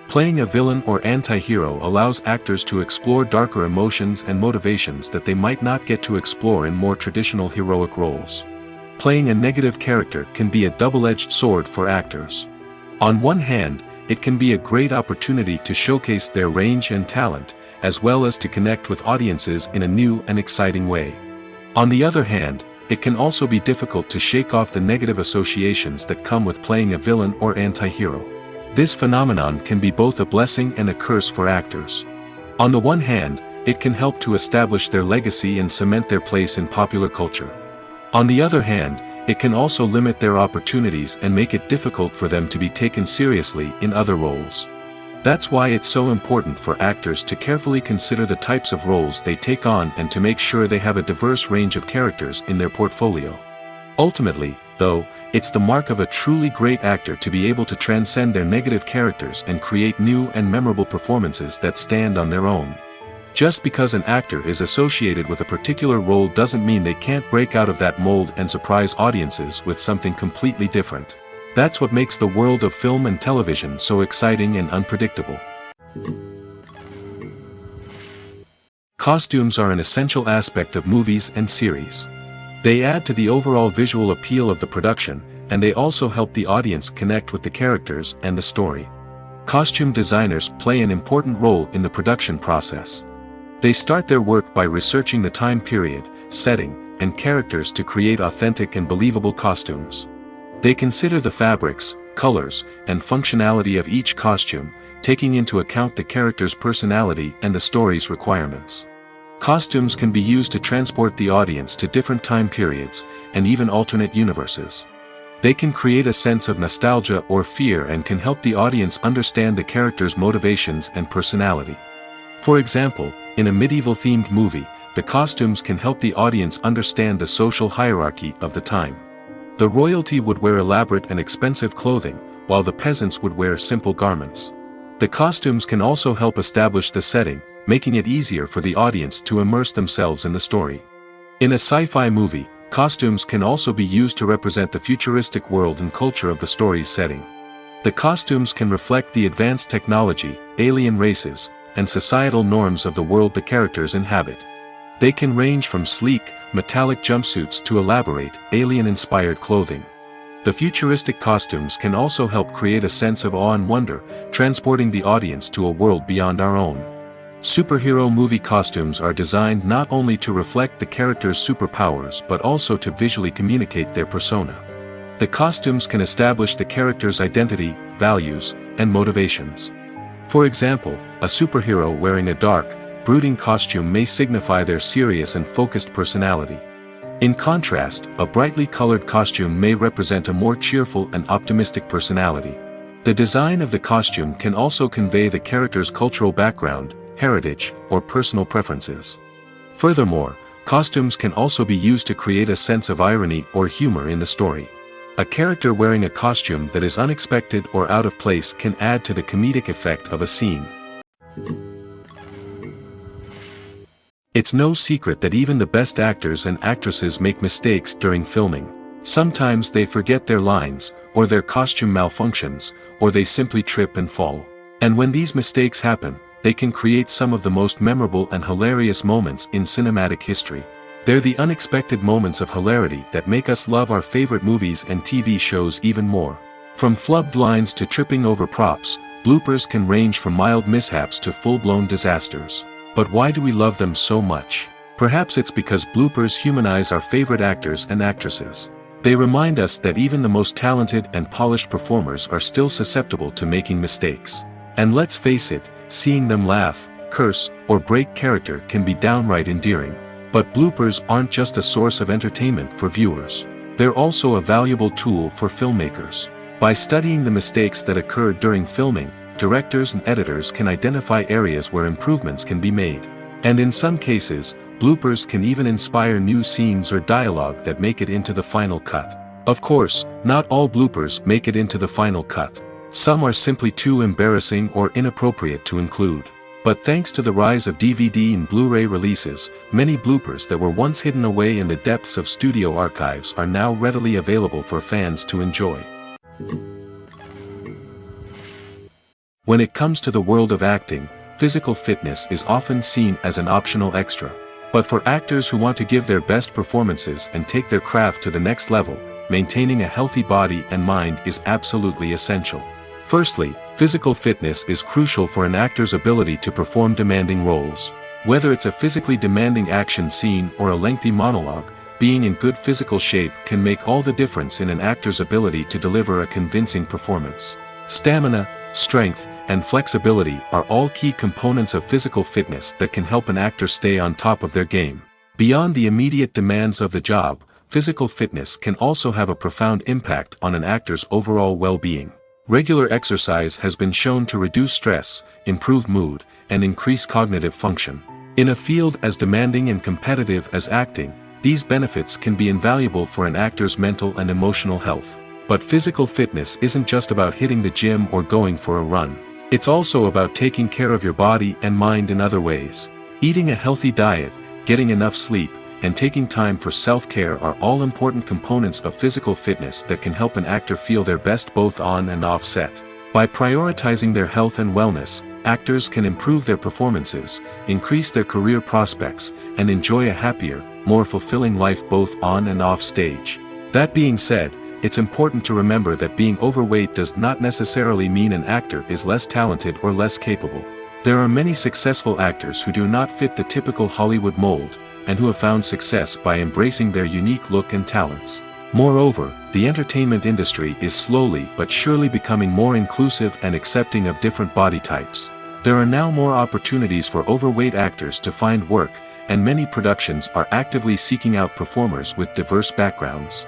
Playing a villain or anti-hero allows actors to explore darker emotions and motivations that they might not get to explore in more traditional heroic roles. Playing a negative character can be a double-edged sword for actors. On one hand, it can be a great opportunity to showcase their range and talent, as well as to connect with audiences in a new and exciting way. On the other hand, it can also be difficult to shake off the negative associations that come with playing a villain or anti-hero. This phenomenon can be both a blessing and a curse for actors. On the one hand, it can help to establish their legacy and cement their place in popular culture. On the other hand, it can also limit their opportunities and make it difficult for them to be taken seriously in other roles. That's why it's so important for actors to carefully consider the types of roles they take on and to make sure they have a diverse range of characters in their portfolio. Ultimately, though, it's the mark of a truly great actor to be able to transcend their negative characters and create new and memorable performances that stand on their own. Just because an actor is associated with a particular role doesn't mean they can't break out of that mold and surprise audiences with something completely different. That's what makes the world of film and television so exciting and unpredictable. Costumes are an essential aspect of movies and series. They add to the overall visual appeal of the production, and they also help the audience connect with the characters and the story. Costume designers play an important role in the production process. They start their work by researching the time period, setting, and characters to create authentic and believable costumes. They consider the fabrics, colors, and functionality of each costume, taking into account the character's personality and the story's requirements. Costumes can be used to transport the audience to different time periods, and even alternate universes. They can create a sense of nostalgia or fear and can help the audience understand the character's motivations and personality. For example, in a medieval-themed movie, the costumes can help the audience understand the social hierarchy of the time. The royalty would wear elaborate and expensive clothing, while the peasants would wear simple garments. The costumes can also help establish the setting, making it easier for the audience to immerse themselves in the story. In a sci-fi movie, costumes can also be used to represent the futuristic world and culture of the story's setting. The costumes can reflect the advanced technology, alien races, and societal norms of the world the characters inhabit. They can range from sleek, metallic jumpsuits to elaborate, alien-inspired clothing. The futuristic costumes can also help create a sense of awe and wonder, transporting the audience to a world beyond our own. Superhero movie costumes are designed not only to reflect the character's superpowers but also to visually communicate their persona. The costumes can establish the character's identity, values, and motivations. For example, a superhero wearing a dark, brooding costume may signify their serious and focused personality. In contrast, a brightly colored costume may represent a more cheerful and optimistic personality. The design of the costume can also convey the character's cultural background, heritage, or personal preferences. Furthermore, costumes can also be used to create a sense of irony or humor in the story. A character wearing a costume that is unexpected or out of place can add to the comedic effect of a scene. It's no secret that even the best actors and actresses make mistakes during filming. Sometimes they forget their lines, or their costume malfunctions, or they simply trip and fall. And when these mistakes happen, they can create some of the most memorable and hilarious moments in cinematic history. They're the unexpected moments of hilarity that make us love our favorite movies and TV shows even more. From flubbed lines to tripping over props, bloopers can range from mild mishaps to full-blown disasters. But why do we love them so much? Perhaps it's because bloopers humanize our favorite actors and actresses. They remind us that even the most talented and polished performers are still susceptible to making mistakes. And let's face it, seeing them laugh, curse, or break character can be downright endearing. But bloopers aren't just a source of entertainment for viewers. They're also a valuable tool for filmmakers. By studying the mistakes that occurred during filming, directors and editors can identify areas where improvements can be made. And in some cases, bloopers can even inspire new scenes or dialogue that make it into the final cut. Of course, not all bloopers make it into the final cut. Some are simply too embarrassing or inappropriate to include. But thanks to the rise of DVD and Blu-ray releases, many bloopers that were once hidden away in the depths of studio archives are now readily available for fans to enjoy. When it comes to the world of acting, physical fitness is often seen as an optional extra. But for actors who want to give their best performances and take their craft to the next level, maintaining a healthy body and mind is absolutely essential. Firstly, physical fitness is crucial for an actor's ability to perform demanding roles. Whether it's a physically demanding action scene or a lengthy monologue, being in good physical shape can make all the difference in an actor's ability to deliver a convincing performance. Stamina, strength, and flexibility are all key components of physical fitness that can help an actor stay on top of their game. Beyond the immediate demands of the job, physical fitness can also have a profound impact on an actor's overall well-being. Regular exercise has been shown to reduce stress, improve mood, and increase cognitive function. In a field as demanding and competitive as acting, these benefits can be invaluable for an actor's mental and emotional health. But physical fitness isn't just about hitting the gym or going for a run. It's also about taking care of your body and mind in other ways. Eating a healthy diet, getting enough sleep, and taking time for self-care are all important components of physical fitness that can help an actor feel their best both on and off set. By prioritizing their health and wellness, actors can improve their performances, increase their career prospects, and enjoy a happier, more fulfilling life both on and off stage. That being said, it's important to remember that being overweight does not necessarily mean an actor is less talented or less capable. There are many successful actors who do not fit the typical Hollywood mold, and who have found success by embracing their unique look and talents. Moreover, the entertainment industry is slowly but surely becoming more inclusive and accepting of different body types. There are now more opportunities for overweight actors to find work, and many productions are actively seeking out performers with diverse backgrounds.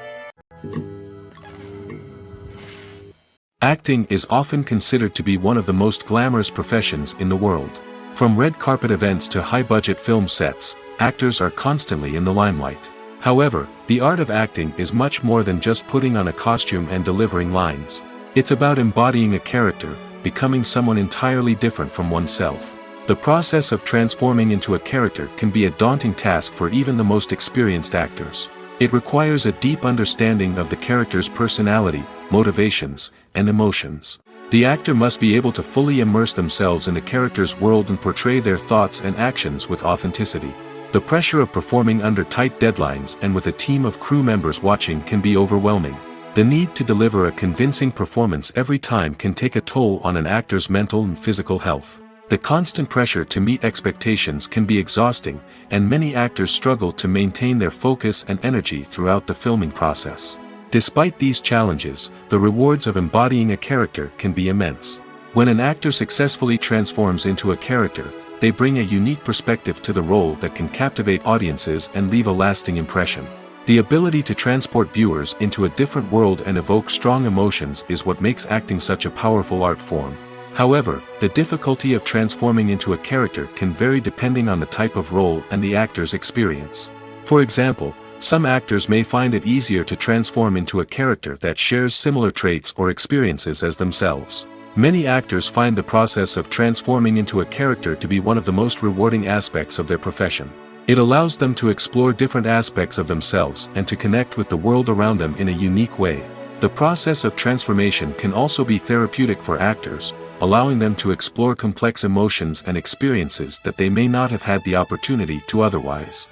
Acting is often considered to be one of the most glamorous professions in the world. From red carpet events to high-budget film sets, actors are constantly in the limelight. However, the art of acting is much more than just putting on a costume and delivering lines. It's about embodying a character, becoming someone entirely different from oneself. The process of transforming into a character can be a daunting task for even the most experienced actors. It requires a deep understanding of the character's personality, motivations, and emotions. The actor must be able to fully immerse themselves in the character's world and portray their thoughts and actions with authenticity. The pressure of performing under tight deadlines and with a team of crew members watching can be overwhelming. The need to deliver a convincing performance every time can take a toll on an actor's mental and physical health. The constant pressure to meet expectations can be exhausting, and many actors struggle to maintain their focus and energy throughout the filming process. Despite these challenges, the rewards of embodying a character can be immense. When an actor successfully transforms into a character, they bring a unique perspective to the role that can captivate audiences and leave a lasting impression. The ability to transport viewers into a different world and evoke strong emotions is what makes acting such a powerful art form. However, the difficulty of transforming into a character can vary depending on the type of role and the actor's experience. For example, some actors may find it easier to transform into a character that shares similar traits or experiences as themselves. Many actors find the process of transforming into a character to be one of the most rewarding aspects of their profession. It allows them to explore different aspects of themselves and to connect with the world around them in a unique way. The process of transformation can also be therapeutic for actors, allowing them to explore complex emotions and experiences that they may not have had the opportunity to otherwise.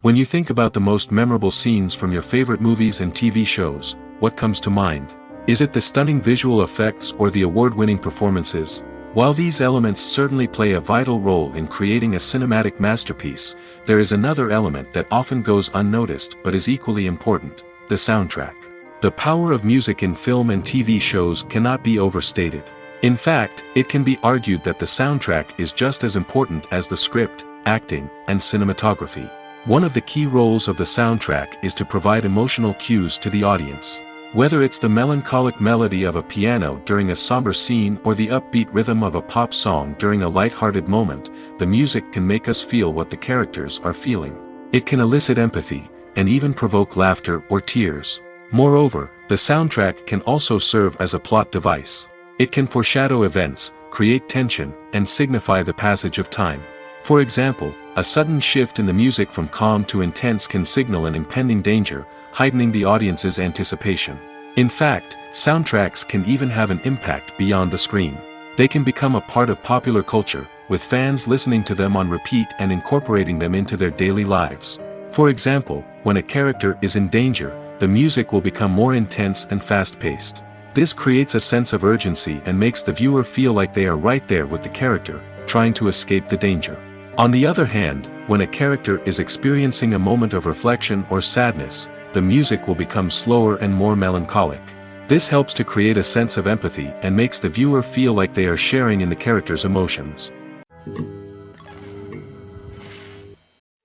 When you think about the most memorable scenes from your favorite movies and TV shows, what comes to mind? Is it the stunning visual effects or the award-winning performances? While these elements certainly play a vital role in creating a cinematic masterpiece, there is another element that often goes unnoticed but is equally important: the soundtrack. The power of music in film and TV shows cannot be overstated. In fact, it can be argued that the soundtrack is just as important as the script, acting, and cinematography. One of the key roles of the soundtrack is to provide emotional cues to the audience. Whether it's the melancholic melody of a piano during a somber scene or the upbeat rhythm of a pop song during a light-hearted moment, the music can make us feel what the characters are feeling. It can elicit empathy, and even provoke laughter or tears. Moreover, the soundtrack can also serve as a plot device. It can foreshadow events, create tension, and signify the passage of time. For example, a sudden shift in the music from calm to intense can signal an impending danger, heightening the audience's anticipation. In fact, soundtracks can even have an impact beyond the screen. They can become a part of popular culture, with fans listening to them on repeat and incorporating them into their daily lives. For example, when a character is in danger, the music will become more intense and fast-paced. This creates a sense of urgency and makes the viewer feel like they are right there with the character, trying to escape the danger. On the other hand, when a character is experiencing a moment of reflection or sadness, the music will become slower and more melancholic. This helps to create a sense of empathy and makes the viewer feel like they are sharing in the character's emotions.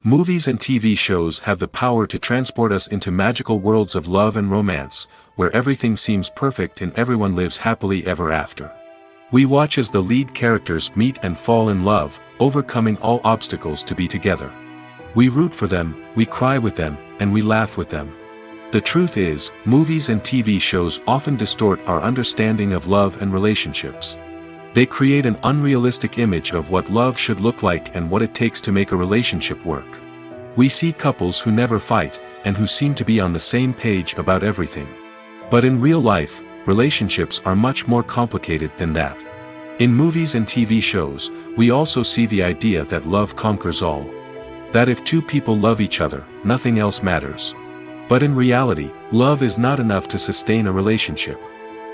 Movies and TV shows have the power to transport us into magical worlds of love and romance, where everything seems perfect and everyone lives happily ever after. We watch as the lead characters meet and fall in love, overcoming all obstacles to be together. We root for them, we cry with them, and we laugh with them. The truth is, movies and TV shows often distort our understanding of love and relationships. They create an unrealistic image of what love should look like and what it takes to make a relationship work. We see couples who never fight, and who seem to be on the same page about everything. But in real life, relationships are much more complicated than that. In movies and TV shows, we also see the idea that love conquers all. That if two people love each other, nothing else matters. But in reality, love is not enough to sustain a relationship.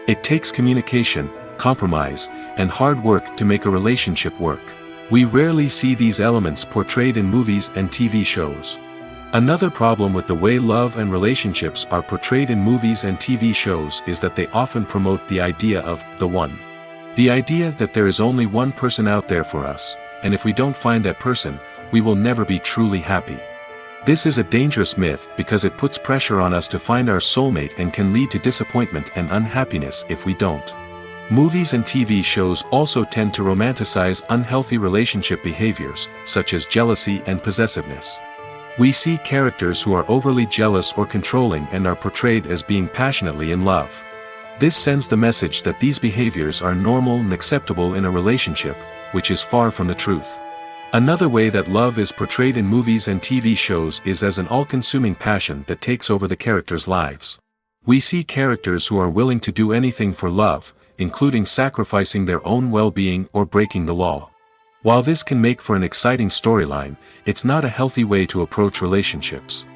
It takes communication, compromise, and hard work to make a relationship work. We rarely see these elements portrayed in movies and TV shows. Another problem with the way love and relationships are portrayed in movies and TV shows is that they often promote the idea of the one. The idea that there is only one person out there for us, and if we don't find that person, we will never be truly happy. This is a dangerous myth because it puts pressure on us to find our soulmate and can lead to disappointment and unhappiness if we don't. Movies and TV shows also tend to romanticize unhealthy relationship behaviors, such as jealousy and possessiveness. We see characters who are overly jealous or controlling and are portrayed as being passionately in love. This sends the message that these behaviors are normal and acceptable in a relationship, which is far from the truth. Another way that love is portrayed in movies and TV shows is as an all-consuming passion that takes over the characters' lives. We see characters who are willing to do anything for love, including sacrificing their own well-being or breaking the law. While this can make for an exciting storyline, it's not a healthy way to approach relationships.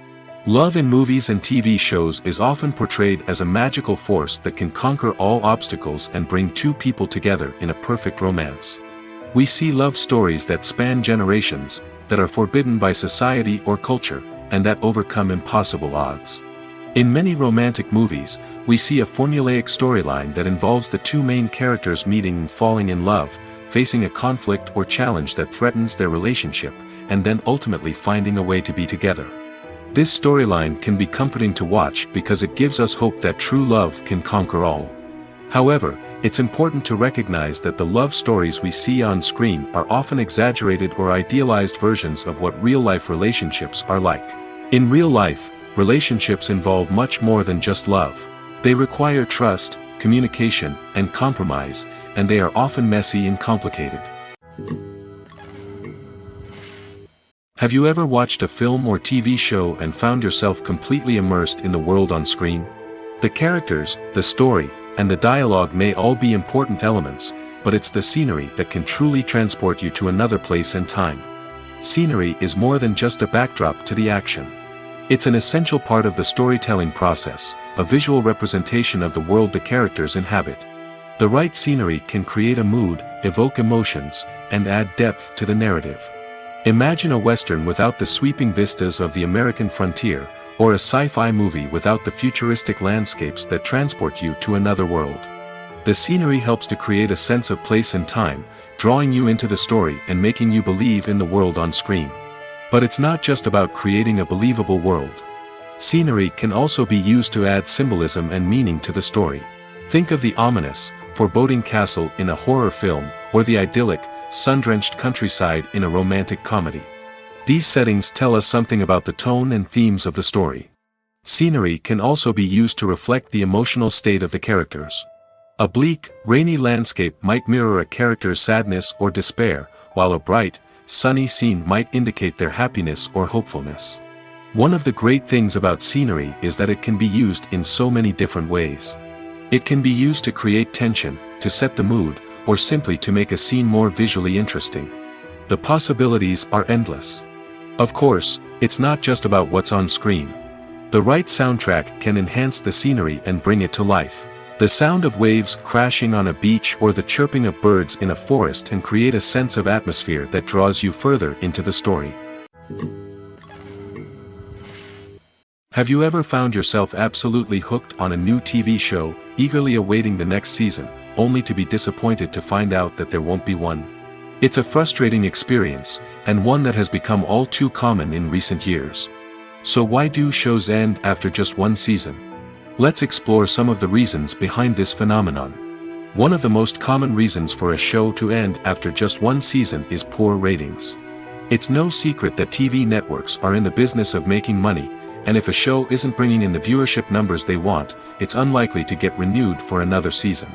Love in movies and TV shows is often portrayed as a magical force that can conquer all obstacles and bring two people together in a perfect romance. We see love stories that span generations, that are forbidden by society or culture, and that overcome impossible odds. In many romantic movies, we see a formulaic storyline that involves the two main characters meeting and falling in love, facing a conflict or challenge that threatens their relationship, and then ultimately finding a way to be together. This storyline can be comforting to watch because it gives us hope that true love can conquer all. However, it's important to recognize that the love stories we see on screen are often exaggerated or idealized versions of what real-life relationships are like. In real life, relationships involve much more than just love. They require trust, communication, and compromise, and they are often messy and complicated. Have you ever watched a film or TV show and found yourself completely immersed in the world on screen? The characters, the story, and the dialogue may all be important elements, but it's the scenery that can truly transport you to another place and time. Scenery is more than just a backdrop to the action. It's an essential part of the storytelling process, a visual representation of the world the characters inhabit. The right scenery can create a mood, evoke emotions, and add depth to the narrative. Imagine a Western without the sweeping vistas of the American frontier, or a sci-fi movie without the futuristic landscapes that transport you to another world. The scenery helps to create a sense of place and time, drawing you into the story and making you believe in the world on screen. But it's not just about creating a believable world. Scenery can also be used to add symbolism and meaning to the story. Think of the ominous, foreboding castle in a horror film, or the idyllic, sun-drenched countryside in a romantic comedy. These settings tell us something about the tone and themes of the story. Scenery can also be used to reflect the emotional state of the characters. A bleak, rainy landscape might mirror a character's sadness or despair, while a bright, sunny scene might indicate their happiness or hopefulness. One of the great things about scenery is that it can be used in so many different ways. It can be used to create tension, to set the mood, or simply to make a scene more visually interesting. The possibilities are endless. Of course, it's not just about what's on screen. The right soundtrack can enhance the scenery and bring it to life. The sound of waves crashing on a beach or the chirping of birds in a forest can create a sense of atmosphere that draws you further into the story. Have you ever found yourself absolutely hooked on a new TV show, eagerly awaiting the next season, only to be disappointed to find out that there won't be one? It's a frustrating experience, and one that has become all too common in recent years. So why do shows end after just one season? Let's explore some of the reasons behind this phenomenon. One of the most common reasons for a show to end after just one season is poor ratings. It's no secret that TV networks are in the business of making money, and if a show isn't bringing in the viewership numbers they want, it's unlikely to get renewed for another season.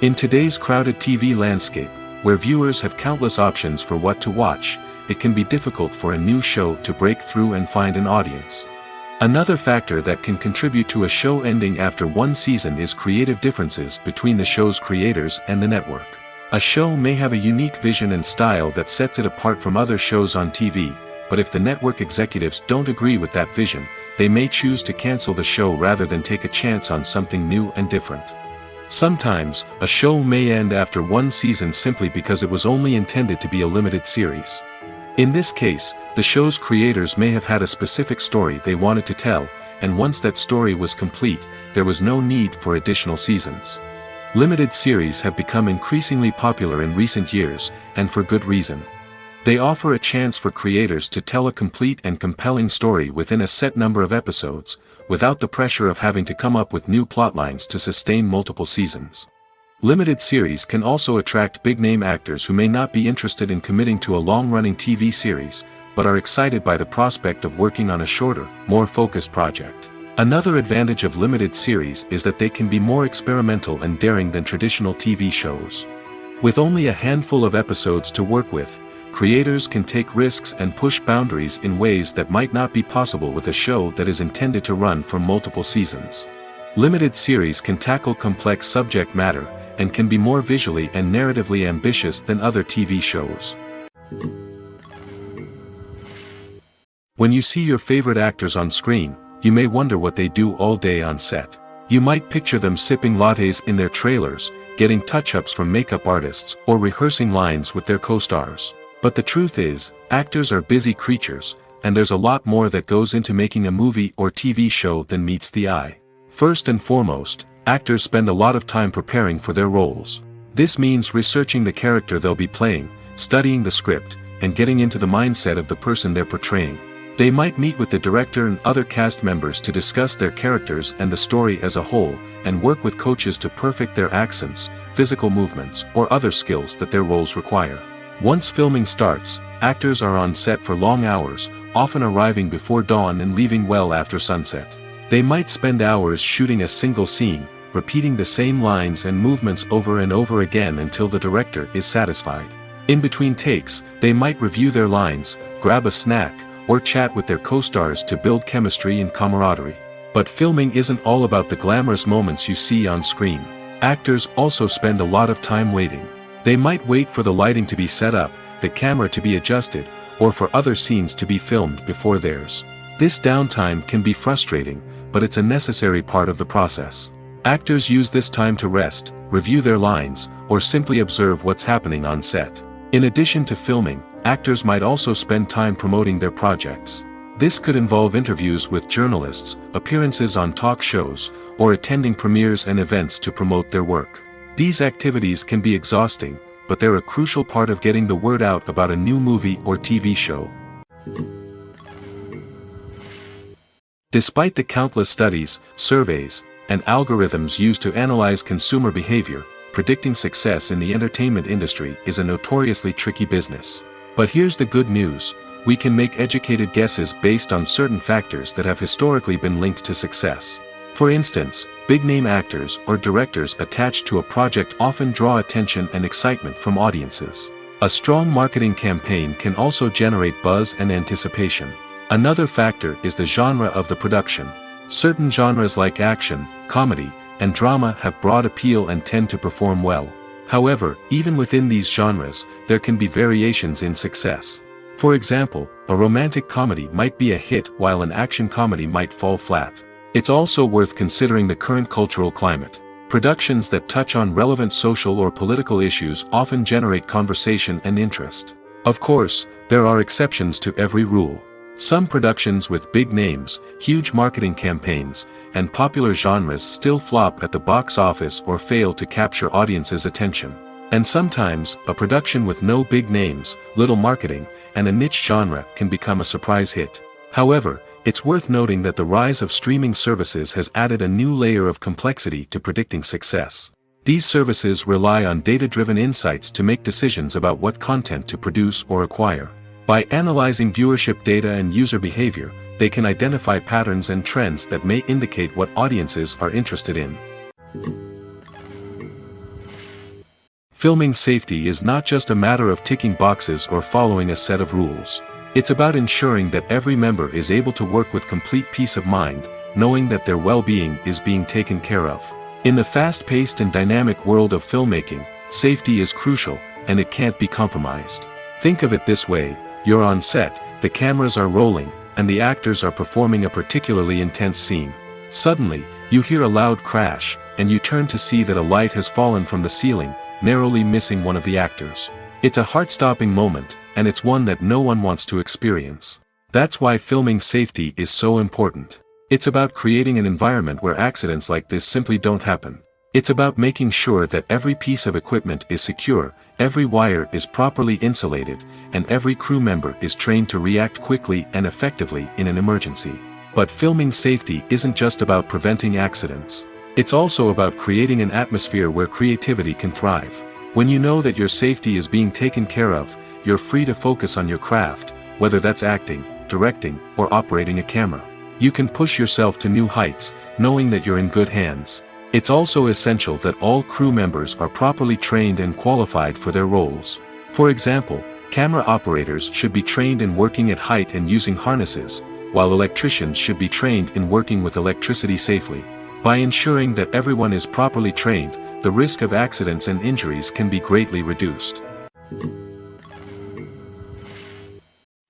In today's crowded TV landscape, where viewers have countless options for what to watch, it can be difficult for a new show to break through and find an audience. Another factor that can contribute to a show ending after one season is creative differences between the show's creators and the network. A show may have a unique vision and style that sets it apart from other shows on TV, but if the network executives don't agree with that vision, they may choose to cancel the show rather than take a chance on something new and different. Sometimes, a show may end after one season simply because it was only intended to be a limited series. In this case, the show's creators may have had a specific story they wanted to tell, and once that story was complete, there was no need for additional seasons. Limited series have become increasingly popular in recent years, and for good reason. They offer a chance for creators to tell a complete and compelling story within a set number of episodes, without the pressure of having to come up with new plotlines to sustain multiple seasons. Limited series can also attract big-name actors who may not be interested in committing to a long-running TV series, but are excited by the prospect of working on a shorter, more focused project. Another advantage of limited series is that they can be more experimental and daring than traditional TV shows. With only a handful of episodes to work with, creators can take risks and push boundaries in ways that might not be possible with a show that is intended to run for multiple seasons. Limited series can tackle complex subject matter, and can be more visually and narratively ambitious than other TV shows. When you see your favorite actors on screen, you may wonder what they do all day on set. You might picture them sipping lattes in their trailers, getting touch-ups from makeup artists, or rehearsing lines with their co-stars. But the truth is, actors are busy creatures, and there's a lot more that goes into making a movie or TV show than meets the eye. First and foremost, actors spend a lot of time preparing for their roles. This means researching the character they'll be playing, studying the script, and getting into the mindset of the person they're portraying. They might meet with the director and other cast members to discuss their characters and the story as a whole, and work with coaches to perfect their accents, physical movements, or other skills that their roles require. Once filming starts, actors are on set for long hours, often arriving before dawn and leaving well after sunset. They might spend hours shooting a single scene, repeating the same lines and movements over and over again until the director is satisfied. In between takes, they might review their lines, grab a snack, or chat with their co-stars to build chemistry and camaraderie. But filming isn't all about the glamorous moments you see on screen. Actors also spend a lot of time waiting. They might wait for the lighting to be set up, the camera to be adjusted, or for other scenes to be filmed before theirs. This downtime can be frustrating, but it's a necessary part of the process. Actors use this time to rest, review their lines, or simply observe what's happening on set. In addition to filming, actors might also spend time promoting their projects. This could involve interviews with journalists, appearances on talk shows, or attending premieres and events to promote their work. These activities can be exhausting, but they're a crucial part of getting the word out about a new movie or TV show. Despite the countless studies, surveys, and algorithms used to analyze consumer behavior, predicting success in the entertainment industry is a notoriously tricky business. But here's the good news: we can make educated guesses based on certain factors that have historically been linked to success. For instance, big-name actors or directors attached to a project often draw attention and excitement from audiences. A strong marketing campaign can also generate buzz and anticipation. Another factor is the genre of the production. Certain genres like action, comedy, and drama have broad appeal and tend to perform well. However, even within these genres, there can be variations in success. For example, a romantic comedy might be a hit while an action comedy might fall flat. It's also worth considering the current cultural climate. Productions that touch on relevant social or political issues often generate conversation and interest. Of course, there are exceptions to every rule. Some productions with big names, huge marketing campaigns, and popular genres still flop at the box office or fail to capture audiences' attention. And sometimes, a production with no big names, little marketing, and a niche genre can become a surprise hit. However, it's worth noting that the rise of streaming services has added a new layer of complexity to predicting success. These services rely on data-driven insights to make decisions about what content to produce or acquire. By analyzing viewership data and user behavior, they can identify patterns and trends that may indicate what audiences are interested in. Filming safety is not just a matter of ticking boxes or following a set of rules. It's about ensuring that every member is able to work with complete peace of mind, knowing that their well-being is being taken care of. In the fast-paced and dynamic world of filmmaking, safety is crucial, and it can't be compromised. Think of it this way: you're on set, the cameras are rolling, and the actors are performing a particularly intense scene. Suddenly, you hear a loud crash, and you turn to see that a light has fallen from the ceiling, narrowly missing one of the actors. It's a heart-stopping moment, and it's one that no one wants to experience. That's why filming safety is so important. It's about creating an environment where accidents like this simply don't happen. It's about making sure that every piece of equipment is secure, every wire is properly insulated, and every crew member is trained to react quickly and effectively in an emergency. But filming safety isn't just about preventing accidents. It's also about creating an atmosphere where creativity can thrive. When you know that your safety is being taken care of, you're free to focus on your craft, whether that's acting, directing, or operating a camera. You can push yourself to new heights, knowing that you're in good hands. It's also essential that all crew members are properly trained and qualified for their roles. For example, camera operators should be trained in working at height and using harnesses, while electricians should be trained in working with electricity safely. By ensuring that everyone is properly trained, the risk of accidents and injuries can be greatly reduced.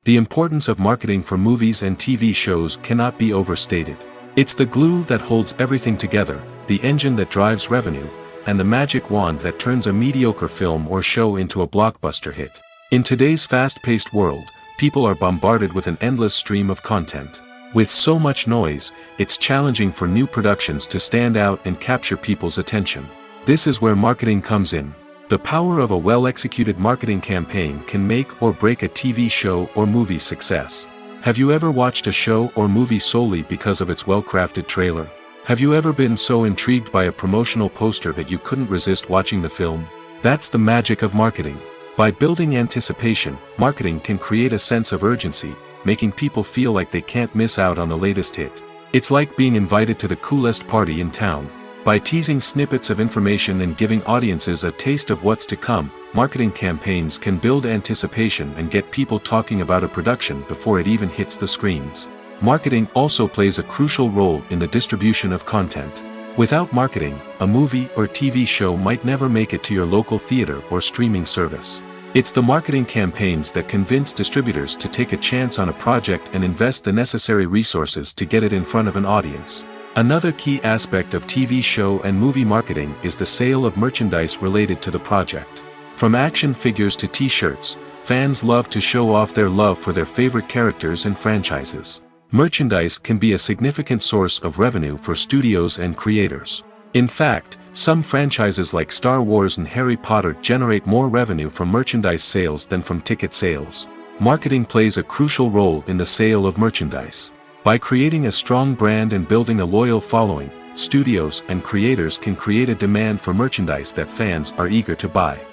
The importance of marketing for movies and TV shows cannot be overstated. It's the glue that holds everything together, the engine that drives revenue, and the magic wand that turns a mediocre film or show into a blockbuster hit. In today's fast-paced world, people are bombarded with an endless stream of content. With so much noise, it's challenging for new productions to stand out and capture people's attention. This is where marketing comes in. The power of a well-executed marketing campaign can make or break a TV show or movie's success. Have you ever watched a show or movie solely because of its well-crafted trailer? Have you ever been so intrigued by a promotional poster that you couldn't resist watching the film? That's the magic of marketing. By building anticipation, marketing can create a sense of urgency, making people feel like they can't miss out on the latest hit. It's like being invited to the coolest party in town. By teasing snippets of information and giving audiences a taste of what's to come, marketing campaigns can build anticipation and get people talking about a production before it even hits the screens. Marketing also plays a crucial role in the distribution of content. Without marketing, a movie or TV show might never make it to your local theater or streaming service. It's the marketing campaigns that convince distributors to take a chance on a project and invest the necessary resources to get it in front of an audience. Another key aspect of TV show and movie marketing is the sale of merchandise related to the project. From action figures to t-shirts, fans love to show off their love for their favorite characters and franchises. Merchandise can be a significant source of revenue for studios and creators. In fact, some franchises like Star Wars and Harry Potter generate more revenue from merchandise sales than from ticket sales. Marketing plays a crucial role in the sale of merchandise. By creating a strong brand and building a loyal following, studios and creators can create a demand for merchandise that fans are eager to buy.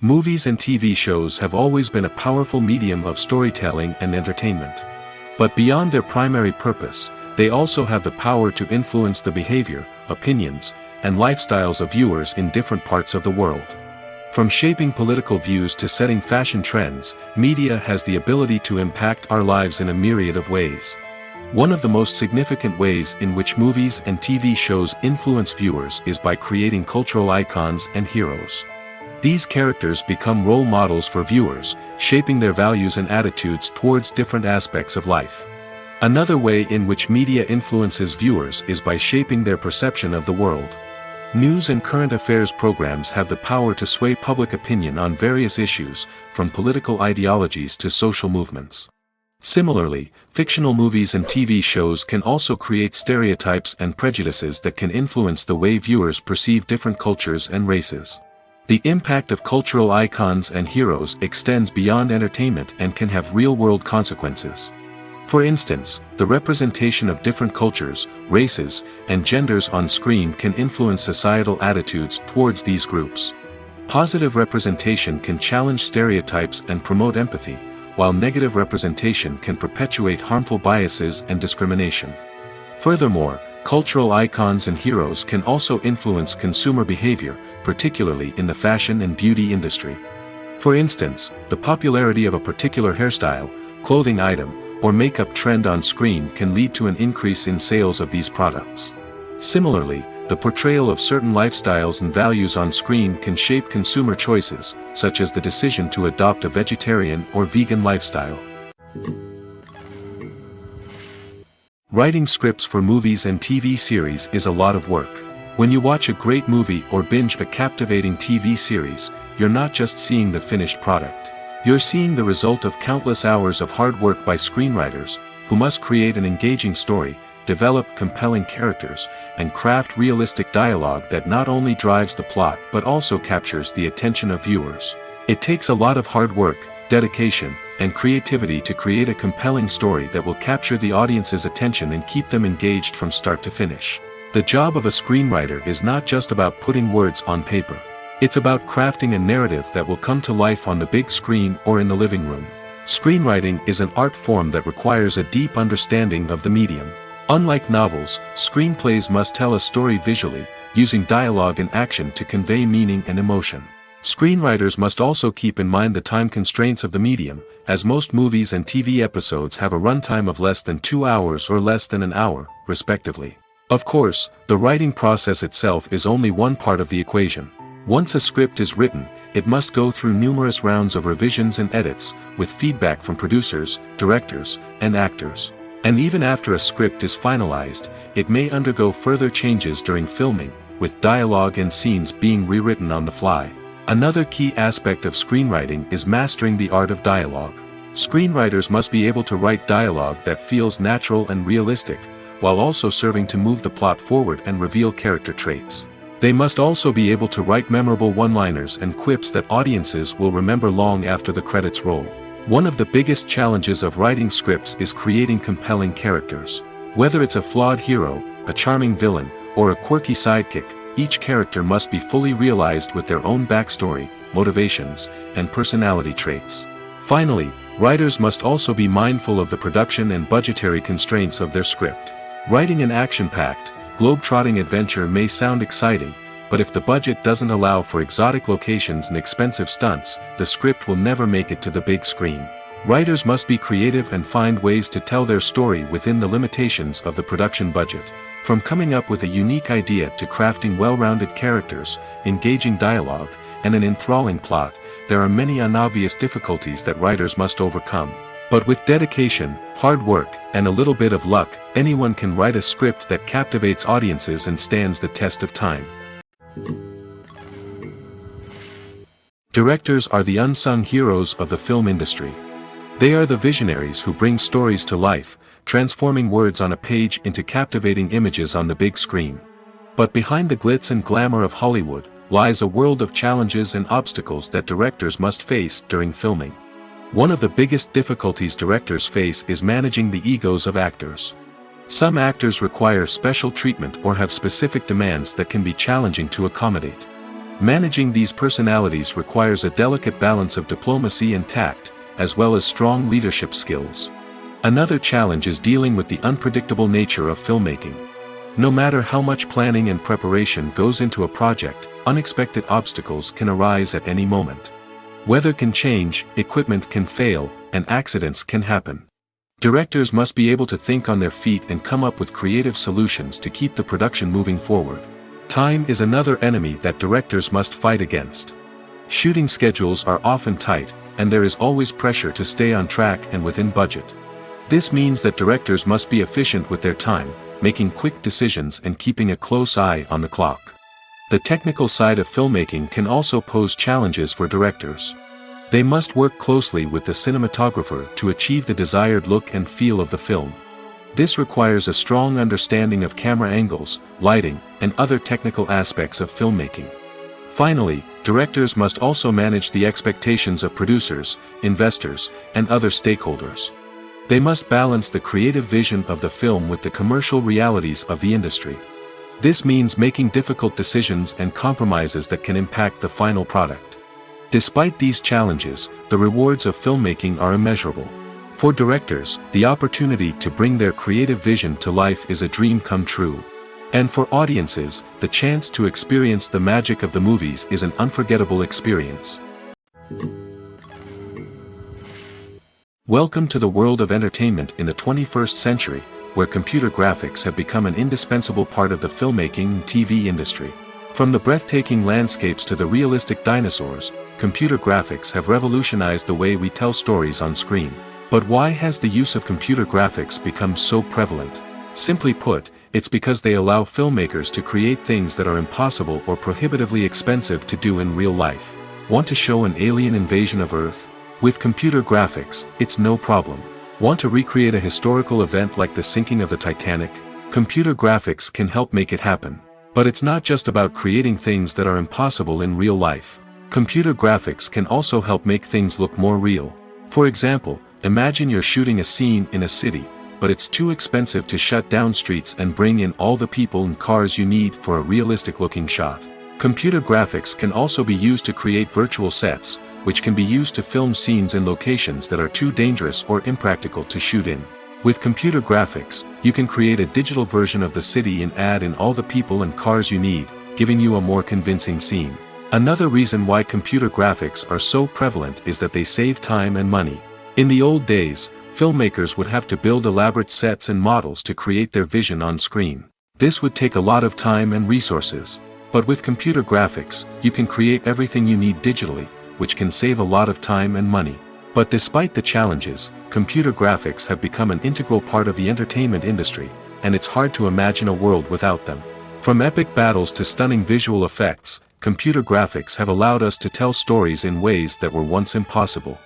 Movies and TV shows have always been a powerful medium of storytelling and entertainment. But beyond their primary purpose, they also have the power to influence the behavior, opinions, and lifestyles of viewers in different parts of the world. From shaping political views to setting fashion trends, media has the ability to impact our lives in a myriad of ways. One of the most significant ways in which movies and TV shows influence viewers is by creating cultural icons and heroes. These characters become role models for viewers, shaping their values and attitudes towards different aspects of life. Another way in which media influences viewers is by shaping their perception of the world. News and current affairs programs have the power to sway public opinion on various issues, from political ideologies to social movements. Similarly, fictional movies and TV shows can also create stereotypes and prejudices that can influence the way viewers perceive different cultures and races. The impact of cultural icons and heroes extends beyond entertainment and can have real-world consequences. For instance, the representation of different cultures, races, and genders on screen can influence societal attitudes towards these groups. Positive representation can challenge stereotypes and promote empathy, while negative representation can perpetuate harmful biases and discrimination. Furthermore, cultural icons and heroes can also influence consumer behavior, particularly in the fashion and beauty industry. For instance, the popularity of a particular hairstyle, clothing item, or makeup trend on screen can lead to an increase in sales of these products. Similarly, the portrayal of certain lifestyles and values on screen can shape consumer choices, such as the decision to adopt a vegetarian or vegan lifestyle. Writing scripts for movies and TV series is a lot of work. When you watch a great movie or binge a captivating TV series, you're not just seeing the finished product. You're seeing the result of countless hours of hard work by screenwriters, who must create an engaging story, develop compelling characters, and craft realistic dialogue that not only drives the plot but also captures the attention of viewers. It takes a lot of hard work, dedication, and creativity to create a compelling story that will capture the audience's attention and keep them engaged from start to finish. The job of a screenwriter is not just about putting words on paper. It's about crafting a narrative that will come to life on the big screen or in the living room. Screenwriting is an art form that requires a deep understanding of the medium. Unlike novels, screenplays must tell a story visually, using dialogue and action to convey meaning and emotion. Screenwriters must also keep in mind the time constraints of the medium, as most movies and TV episodes have a runtime of less than 2 hours or less than an hour, respectively. Of course, the writing process itself is only one part of the equation. Once a script is written, it must go through numerous rounds of revisions and edits, with feedback from producers, directors, and actors. And even after a script is finalized, it may undergo further changes during filming, with dialogue and scenes being rewritten on the fly. Another key aspect of screenwriting is mastering the art of dialogue. Screenwriters must be able to write dialogue that feels natural and realistic, while also serving to move the plot forward and reveal character traits. They must also be able to write memorable one-liners and quips that audiences will remember long after the credits roll. One of the biggest challenges of writing scripts is creating compelling characters. Whether it's a flawed hero, a charming villain, or a quirky sidekick, each character must be fully realized with their own backstory, motivations, and personality traits. Finally, writers must also be mindful of the production and budgetary constraints of their script. Writing an action-packed, globe-trotting adventure may sound exciting, but if the budget doesn't allow for exotic locations and expensive stunts, the script will never make it to the big screen. Writers must be creative and find ways to tell their story within the limitations of the production budget. From coming up with a unique idea to crafting well-rounded characters, engaging dialogue, and an enthralling plot, there are many unobvious difficulties that writers must overcome. But with dedication, hard work, and a little bit of luck, anyone can write a script that captivates audiences and stands the test of time. Directors are the unsung heroes of the film industry. They are the visionaries who bring stories to life, transforming words on a page into captivating images on the big screen. But behind the glitz and glamour of Hollywood, lies a world of challenges and obstacles that directors must face during filming. One of the biggest difficulties directors face is managing the egos of actors. Some actors require special treatment or have specific demands that can be challenging to accommodate. Managing these personalities requires a delicate balance of diplomacy and tact, as well as strong leadership skills. Another challenge is dealing with the unpredictable nature of filmmaking. No matter how much planning and preparation goes into a project, unexpected obstacles can arise at any moment. Weather can change, equipment can fail, and accidents can happen. Directors must be able to think on their feet and come up with creative solutions to keep the production moving forward. Time is another enemy that directors must fight against. Shooting schedules are often tight, and there is always pressure to stay on track and within budget. This means that directors must be efficient with their time, making quick decisions and keeping a close eye on the clock. The technical side of filmmaking can also pose challenges for directors. They must work closely with the cinematographer to achieve the desired look and feel of the film. This requires a strong understanding of camera angles, lighting, and other technical aspects of filmmaking. Finally, directors must also manage the expectations of producers, investors, and other stakeholders. They must balance the creative vision of the film with the commercial realities of the industry. This means making difficult decisions and compromises that can impact the final product. Despite these challenges, the rewards of filmmaking are immeasurable. For directors, the opportunity to bring their creative vision to life is a dream come true. And for audiences, the chance to experience the magic of the movies is an unforgettable experience. Welcome to the world of entertainment in the 21st century, where computer graphics have become an indispensable part of the filmmaking and TV industry. From the breathtaking landscapes to the realistic dinosaurs, computer graphics have revolutionized the way we tell stories on screen. But why has the use of computer graphics become so prevalent? Simply put, it's because they allow filmmakers to create things that are impossible or prohibitively expensive to do in real life. Want to show an alien invasion of Earth? With computer graphics, it's no problem. Want to recreate a historical event like the sinking of the Titanic? Computer graphics can help make it happen. But it's not just about creating things that are impossible in real life. Computer graphics can also help make things look more real. For example, imagine you're shooting a scene in a city, but it's too expensive to shut down streets and bring in all the people and cars you need for a realistic-looking shot. Computer graphics can also be used to create virtual sets, which can be used to film scenes in locations that are too dangerous or impractical to shoot in. With computer graphics, you can create a digital version of the city and add in all the people and cars you need, giving you a more convincing scene. Another reason why computer graphics are so prevalent is that they save time and money. In the old days, filmmakers would have to build elaborate sets and models to create their vision on screen. This would take a lot of time and resources. But with computer graphics, you can create everything you need digitally, which can save a lot of time and money. But despite the challenges, computer graphics have become an integral part of the entertainment industry, and it's hard to imagine a world without them. From epic battles to stunning visual effects, computer graphics have allowed us to tell stories in ways that were once impossible.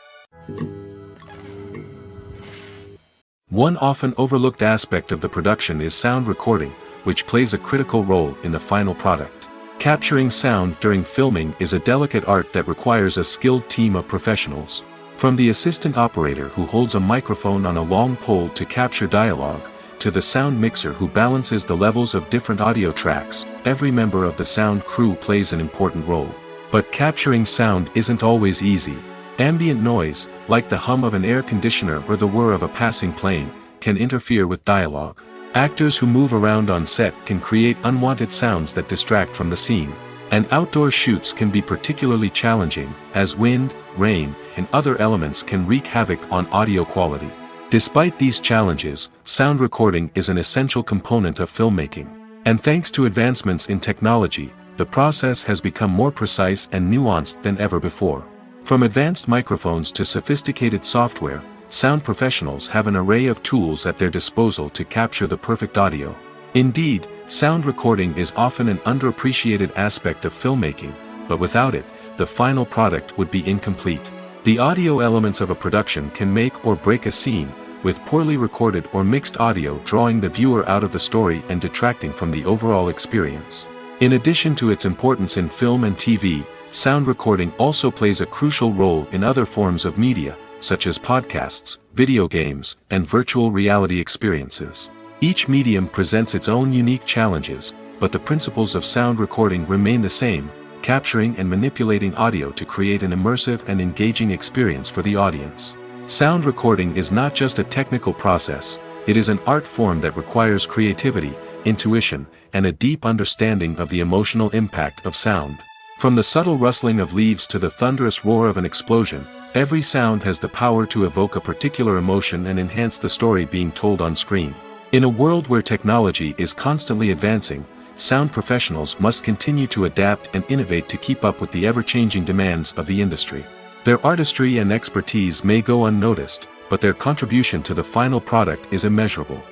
One often overlooked aspect of the production is sound recording, which plays a critical role in the final product. Capturing sound during filming is a delicate art that requires a skilled team of professionals. From the assistant operator who holds a microphone on a long pole to capture dialogue, to the sound mixer who balances the levels of different audio tracks, every member of the sound crew plays an important role. But capturing sound isn't always easy. Ambient noise, like the hum of an air conditioner or the whir of a passing plane, can interfere with dialogue. Actors who move around on set can create unwanted sounds that distract from the scene. And outdoor shoots can be particularly challenging, as wind, rain, and other elements can wreak havoc on audio quality. Despite these challenges, sound recording is an essential component of filmmaking. And thanks to advancements in technology, the process has become more precise and nuanced than ever before. From advanced microphones to sophisticated software, sound professionals have an array of tools at their disposal to capture the perfect audio. Indeed, sound recording is often an underappreciated aspect of filmmaking, but without it, the final product would be incomplete. The audio elements of a production can make or break a scene, with poorly recorded or mixed audio drawing the viewer out of the story and detracting from the overall experience. In addition to its importance in film and TV, sound recording also plays a crucial role in other forms of media, such as podcasts, video games, and virtual reality experiences. Each medium presents its own unique challenges, but the principles of sound recording remain the same, capturing and manipulating audio to create an immersive and engaging experience for the audience. Sound recording is not just a technical process, it is an art form that requires creativity, intuition, and a deep understanding of the emotional impact of sound. From the subtle rustling of leaves to the thunderous roar of an explosion, every sound has the power to evoke a particular emotion and enhance the story being told on screen. In a world where technology is constantly advancing, sound professionals must continue to adapt and innovate to keep up with the ever-changing demands of the industry. Their artistry and expertise may go unnoticed, but their contribution to the final product is immeasurable.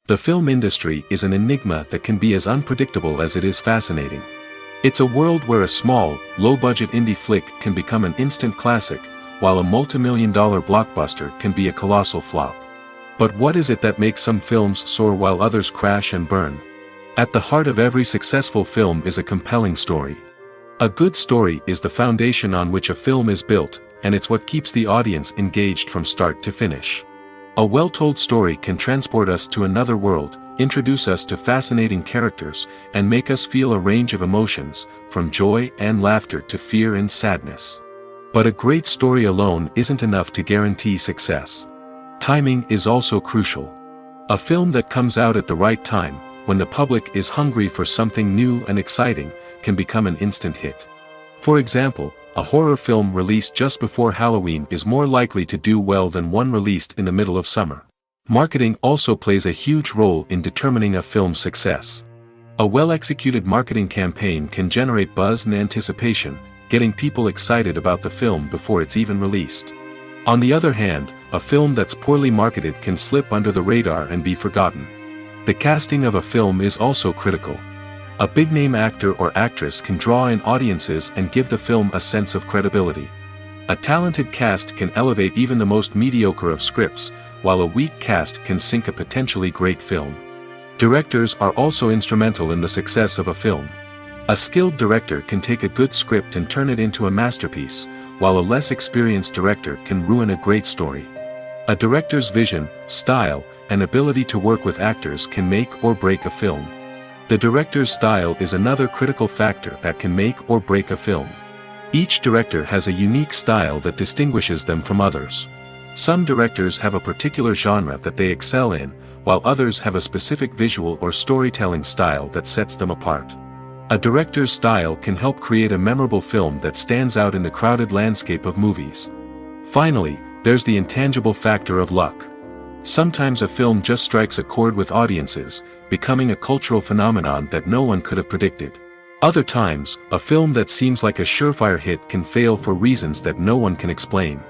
The film industry is an enigma that can be as unpredictable as it is fascinating. It's a world where a small, low-budget indie flick can become an instant classic, while a multi-million-dollar blockbuster can be a colossal flop. But what is it that makes some films soar while others crash and burn? At the heart of every successful film is a compelling story. A good story is the foundation on which a film is built, and it's what keeps the audience engaged from start to finish. A well-told story can transport us to another world, introduce us to fascinating characters, and make us feel a range of emotions, from joy and laughter to fear and sadness. But a great story alone isn't enough to guarantee success. Timing is also crucial. A film that comes out at the right time, when the public is hungry for something new and exciting, can become an instant hit. For example, a horror film released just before Halloween is more likely to do well than one released in the middle of summer. Marketing also plays a huge role in determining a film's success. A well-executed marketing campaign can generate buzz and anticipation, getting people excited about the film before it's even released. On the other hand, a film that's poorly marketed can slip under the radar and be forgotten. The casting of a film is also critical. A big-name actor or actress can draw in audiences and give the film a sense of credibility. A talented cast can elevate even the most mediocre of scripts, while a weak cast can sink a potentially great film. Directors are also instrumental in the success of a film. A skilled director can take a good script and turn it into a masterpiece, while a less experienced director can ruin a great story. A director's vision, style, and ability to work with actors can make or break a film. The director's style is another critical factor that can make or break a film. Each director has a unique style that distinguishes them from others. Some directors have a particular genre that they excel in, while others have a specific visual or storytelling style that sets them apart. A director's style can help create a memorable film that stands out in the crowded landscape of movies. Finally, there's the intangible factor of luck. Sometimes a film just strikes a chord with audiences, becoming a cultural phenomenon that no one could have predicted. Other times, a film that seems like a surefire hit can fail for reasons that no one can explain.